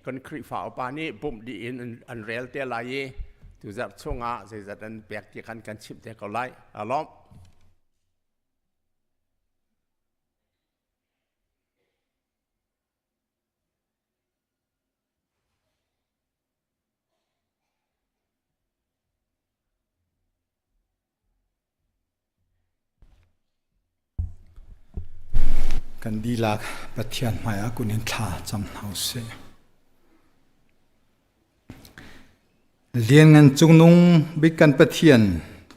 กันคริฟ้าปานี้ปุ่มดีอินอันเรลเตลายตุจับช่วงเสจัดอันเปียกที่กันชิมเตกเอาไล่อารมณ์กันดีลักประเทียนหมายกุนินทาจำเฮาเสเลียนเงินจุงนุงบิกันประเทียน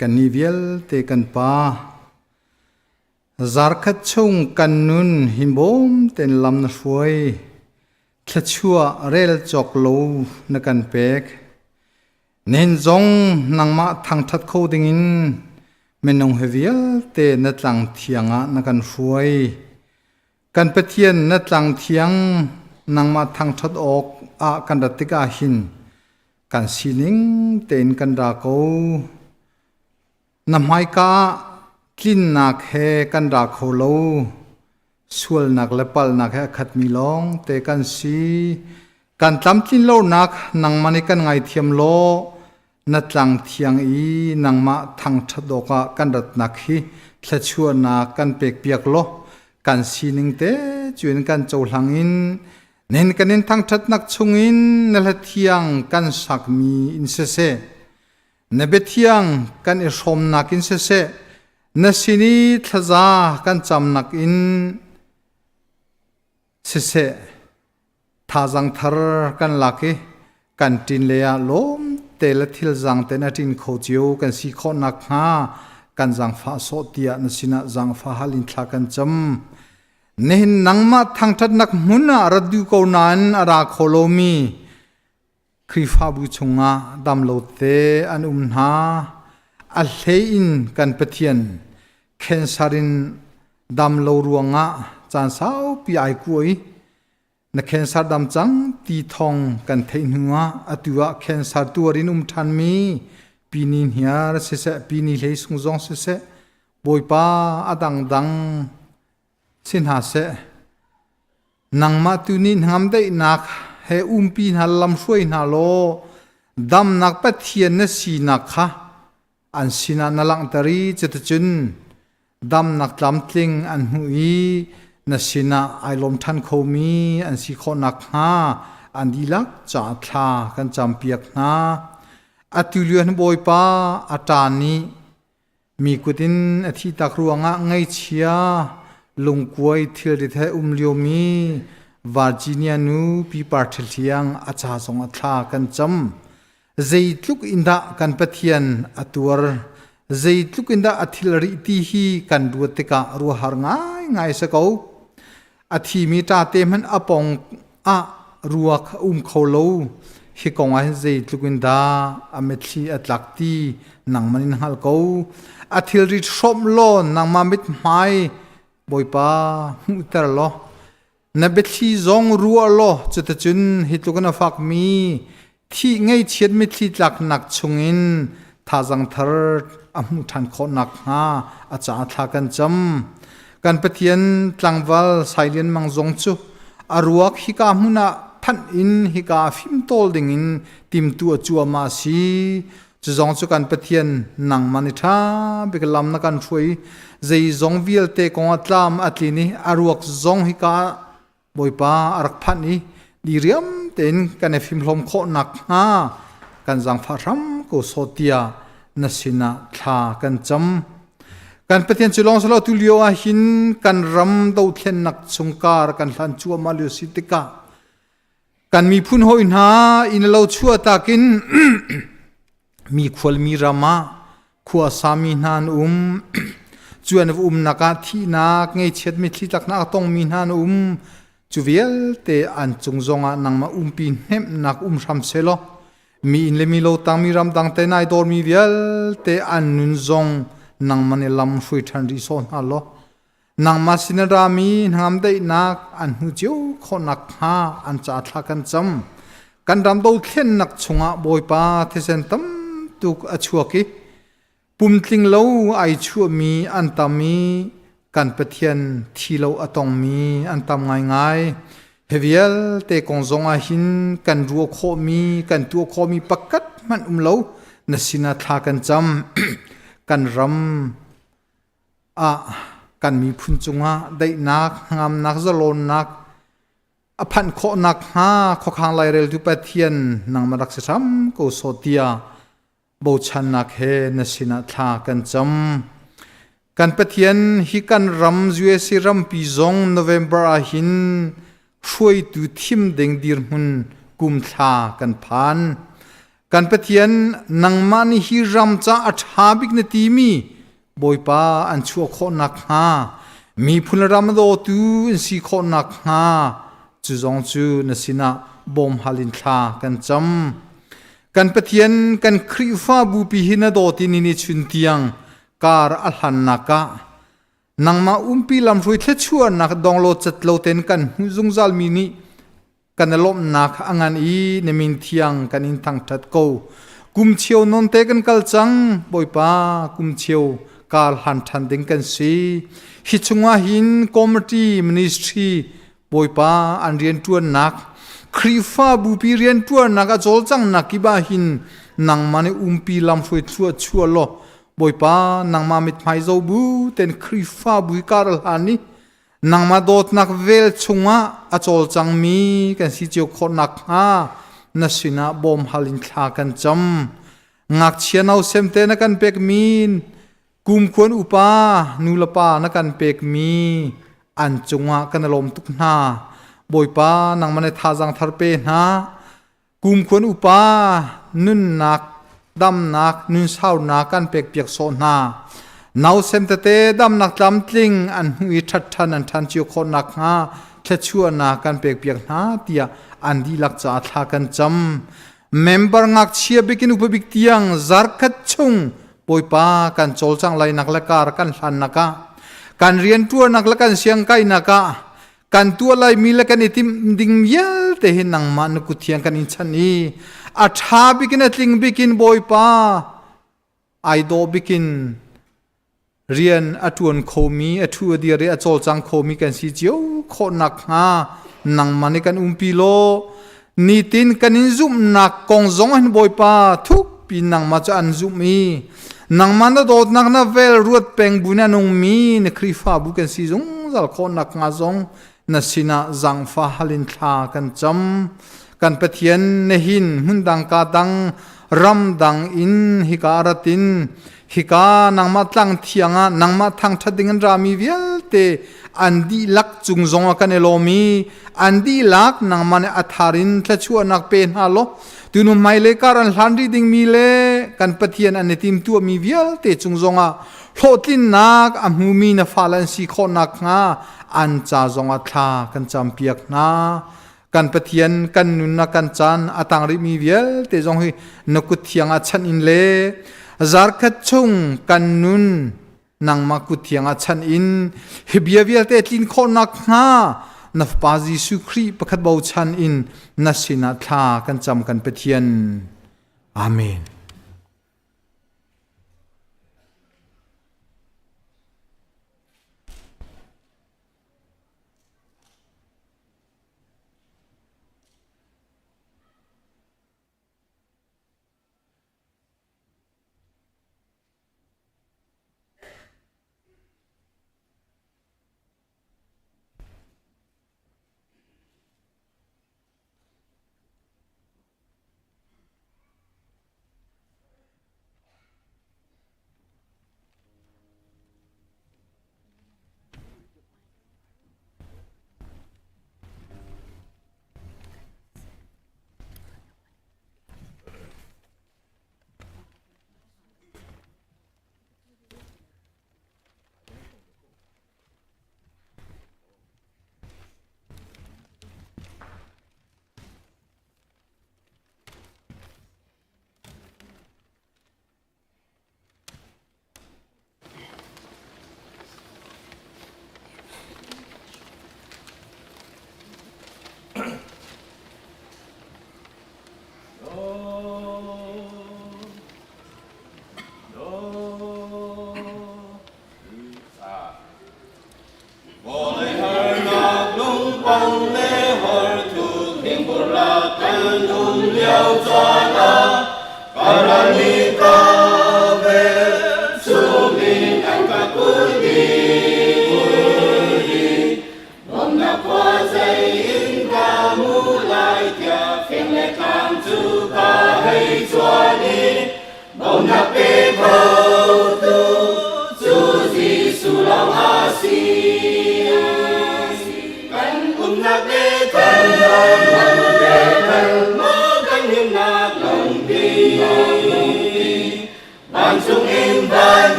กันนิเวลเตกันปาจาร์คัดชงกันนุนหิมบอมเต็นลำนช่วยทะชัวเรลจอกโลนกันเปกเน้นจงนังมาทางทัดโคดิงินเมนงเฮเวียเตนตังเทียงนกันช่วยกันประเทียนนัดหลังเทียงนางมาทางทัดออกกันดัติกาหินกันสีนิงเต็นกันดาโกนำไม้กากินนักเฮกันดาโคโลสวลนักเลปลนักเฮขัดมีลองเตกันสีกันตำกินโลนักนางมันกันไงเทียมโลนัดหลังเทียงอีนางมาทางทัดออกกันดัดนักฮิทะชัวนักกันเปียกเปียกโลกันสีนิงเตจวนกันโจหลังอินเน้นกันเน้นทั้งทัดนักชงอินนั่นแหละเทียงกันสักมีอินเสเซเนเบเทียงกันอิชมนักอินเสเซนสินีทะซากันจำนักอินเสเซทาจังทาร์กันลักกันตินเลียลมเตลทิลจังเตนตินโคจิโอกันสีโคนักฮากันจังฟ้าโซเตียนสินะจังฟ้าฮัลินทากันจำเนหินนังมาทางทัดนักมุนารัดดูโกนันอาราโคโลมีคริฟาบุชงาดัมโลเตอันนาอัลเฮอินกันเปทียนเคนซารินดัมโลรวงะจานสาวปีไอคุยนักเคนซาดัมจังตีทองกันเทนัวอตัวเคนซาตัวรินทันมีปีนินเฮียร์เสเสปีนิเลสุงจงเสเสบอยป้าอดังดังสินหาเสนังมาตุนินหามได้นักเฮปีนฮัลลัมช่วยนาโลดำนักปัทเทียนนสีนักค่ะอันสินานลังตารีเจตจุนดำนักลำตลิงอันหุยนสินาไอลมทันโคมีอันสิโคนักฮาอันดีลักจ่าทากันจำเปียกนาอตุเลียนบอยป้าอาจารย์นี้ มีกุดินอธิตักรัวงะไงเชียลุงกวยเทียดิเทเลียวมีวาร์จิเนียนูปีปาร์เทลียงอาจารย์สงอัฐากันจำใจลุกอินดากันปะเทียนอตัวใจลุกอินดาอธิลริตีฮีกันดูติกะรัวหารง่ายสักเอาอธิมีตาเตมันอปองรัวเขาโลฮิกงไอใจลุกอินดาอเมทีอัตลักตีนังมันหัลเขาอธิลริชมโลนังมามิดไม้บอยป้ามุตรโลนับทีจงรัวโลจุดจุนฮิตุกันฟักมีที่ไงเชียดมิที่หลักหนักชงอินท่าจังทาร์อามุทันโคนักอาจารย์ทักันจำการปฏิญตั้งวัลไซเลียนมังจงจูอารวกฮิกามุนาพันอินฮิกาฟิมโตลดิงอินติมตัวจัวมาซีจะจงจูการปฏิญนังมันท่าเบกลำนักการช่วยใจจงวิลเตกงอัตลามอัตลีนี้อารวกจงฮิกาบอยป้าอารักพันนี้ดีเรียมเต็นกันฟิมลมโคนักกันจังฟารัมก็โซเตียนสินาทากันจำกันปฏิญจุลองสลาตุลิโอหินกันรำดาวเทนนักสงการกันหลันชัวมาลิสิติกากันมีพุนหอยนาอินเลาชัวตากิน มีขวลมีรามาขวสามีนานจวนนักที่นักไงเช็ดมิตรตักนักต้องมีนานจูเวลเตอันจงจงนังมาปีนเฮมนักรำเซโลมีอินเลมิโลตังมีรำดังเตนายดอร์มีเวลเตอันนุนจงนังมันลำช่วยทันริโซนฮัลโลนังมาสินรามีนังได้นักอันหูเจียวคนนักอันจะทักกันจำกันรำดูเข็นนักชงบอยป้าเทเซนตัมตุกอชัวกิปุ่มติงเลวไอชัวมีอันตามีกันปะเทียนที่เราอตองมีอันตามง่ายเฮเวียลเตกงจงอาหินกันรัวโคมีกันตัวโคมีปักกัดมันเลวนสินาทากันจำกันรำกันมีพุนจุงได้นักงามนักจะลนนักอพันโคนักโคขางไลเรลทุปะเทียนนางมารักษาก็โซเตียบูชันนักเฮนสินาทากันจำกันปะเทียนฮิกันรำจูเอซิรำปีจงโนเวมเบอร์หินช่วยดูทิมเด้งดีร์มุนกุมทากันพานกันปะเทียนนังมานิฮิรำจ้าอัฐาบิกนตีมีบอยป้าอันชัวโคนักมีพุนรำโดตูอินสีโคนักจูจงจูนสินาบอมฮาลินทากันจำกันปะเทียนกันคริฟ้าบูปีหินโดตินินิชุนเตียงการอัลฮันนักนังมาปีลำรวยเทชัวนักดองโลจัดโลเทนกันจุงซัลมินีกันลมนักอังานอีเนมินเทียงกันอินทังทัดโกกุมเชียวนนเตกันกัลจังบอยป้ากุมเชียวการหันทันเด้งกันสีฮิจุงอาหินคอมมิตี้มินิสทรีบอยป้าอันเรียนตัวนักคริฟ้าบูปีเรียนตัวนักจอลจังนักกิบาหินนังมันปีลำรวยชัวโลบอยป้านังมามิดไมโซบูเต็นคริฟ้าบุยการลานีนังมาโดดนักเวลชงอาจอลจังมีกันสิเจียวคนนักนัสินาบอมฮาลินทากันจำงักเชียนเอาเซมเตนักันเปกมีนกุมควรอุปานูลปานักันเปกมีอันจงกันลมตุกนาบอยป้านังมันทาจังทาร์เปนะกุมควรอุปานุนนักดำนักนุนเศร้านักกันเปกเปียกโซนาเนาเซมเตดำนักลำตลิงอันหุยทัดทันอันทันเจียวคนนักเทชัวนักกันเปกเปียกนาเตียอันดีลักจะทากันจำเมมเบอร์งักเชียบิกินอุปบิกเตียงจาร์คัดชงบอยป้ากันโจลจังไลนักละการกันหันนักกันเรียนตัวนักละกันเสียงไกนักกันตัวไลมีละกันอิติมดิ่งเยลเตหินังมันกุเทียงกันอินชันีอัฐาบิกินติงบิกินบอยป้าไอโดบิกินเรียนอตวนโคมีอทัวเดียร์อโจลจังโคมีกันสิเจียวโคนักนังมันกันปีโลนี่ตินกันอินซุมนักกงจงหันบอยป้าทุกปีนังมาจะอันซุมีนังมันโดดนักนาเวลรวดเป่งบุญนงมีนคริฟ้าบุกันสิจงจัลโคนักงาจงนสินาจังฟ้าฮัลินทากันจำกันปะเทียนเนหินหุ่นดังกาดัง ram dang in hikaratin hika nangma tlang thianga nangma thang thading rami vialte andi lak chung zonga kanelomi andi lak nangmane atharin thlachua nak pen halo tunu maile karan hlandri ding mi le kan pathian anetim tu mi vialte chung zonga hlotin nak amumi na falan si khonak nga an cha zonga thla kan champiak na kan pathian kan nun na kan chan atang ri mi vial te jong hi nakut thianga chan in le zar khat chung kan nun nang ma kut thianga chan in hibia vial te tlin khonak nga nafpa Jesu Khri pakhat bau chan in nasina thla kan cham kan pathian amen.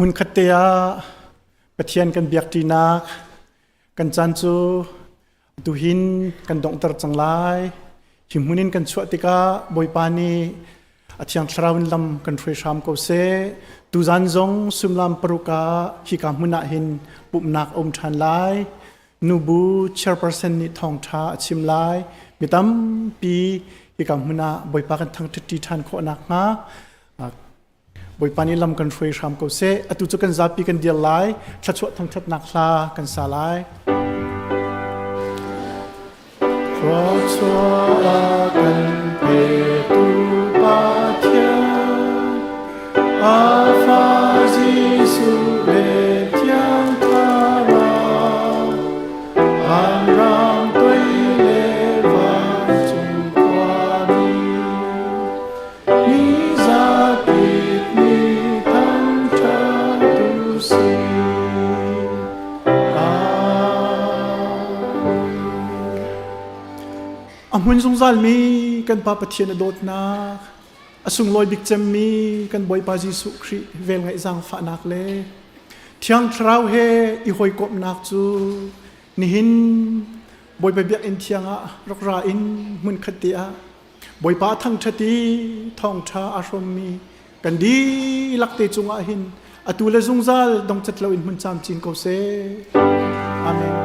มุนขัดเตียปะเทียนกันเบียกตีนักกันจันจูดูหินกันดงตรจังไลหิมหุนินกันชวติกาบอยปานีอาทิยงทราวินลำกันเฟรชามโกเซดูจันจงสุมลำปรุกาฮิกามุนาหินปุบนักอมชันไลนูบูเชอร์เปอร์เซนนิทองชาชิมไลมิตัมปีฮิกามุนาบอยปากันทั้งทิทันโคนักนะบอยปานีลำกันเฟรชามโกเซอตุจุกันซาปีกันเดียร์ไลชัดชวทั้งชัดนักลากันสาไลเพราะชัวกันเปตุปาเทียอาฟาจิสุเบตยังทาราอันรามตุยเลวาจุงความีมิซาปิดมิทันชาตุสีอามุนสงสารมีกันปาปะเทียนโดดนาอสุงลอยบิกเจมมีกันบอยปาจิสุครีเวลไงจังฝานักเลเที่ยงทราวเฮอีหอยกบนักจูนิหินบอยไปเบียกอินเทียงอะรักราอินมุนคติอะบอยปาทั้งชติทองชาอารมมีกันดีลักเตจุงอะหินอตูเลซุงซาลดงจัดเลวินมุนจามจินโกเซอาเมน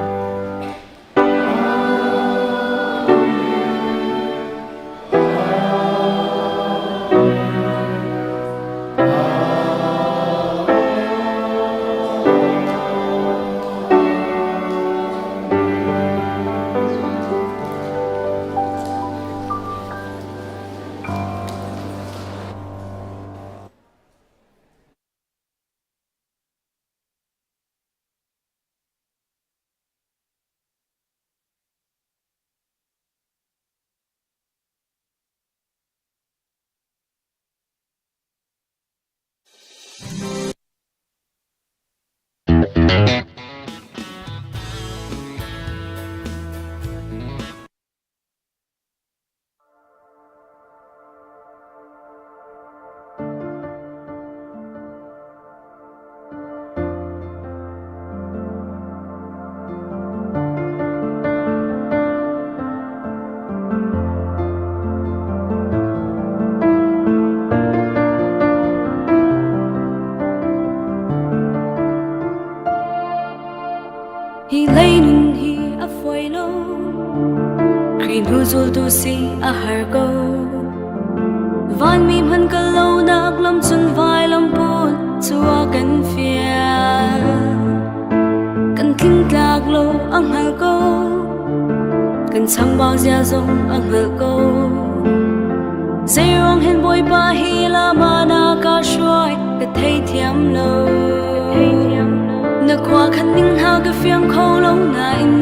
hi lein hi a foi lo green huzul tu si a har go van mi man ka lo nak lam chun vai lam pun chua kan fia kan king tlak lo ang hal go kan cham bao zia zong ang hal go zayong hen boy ba hi la mana ka shoi ka thei thiam lo na kwa khan ning ha ka fiang khâu lâu na in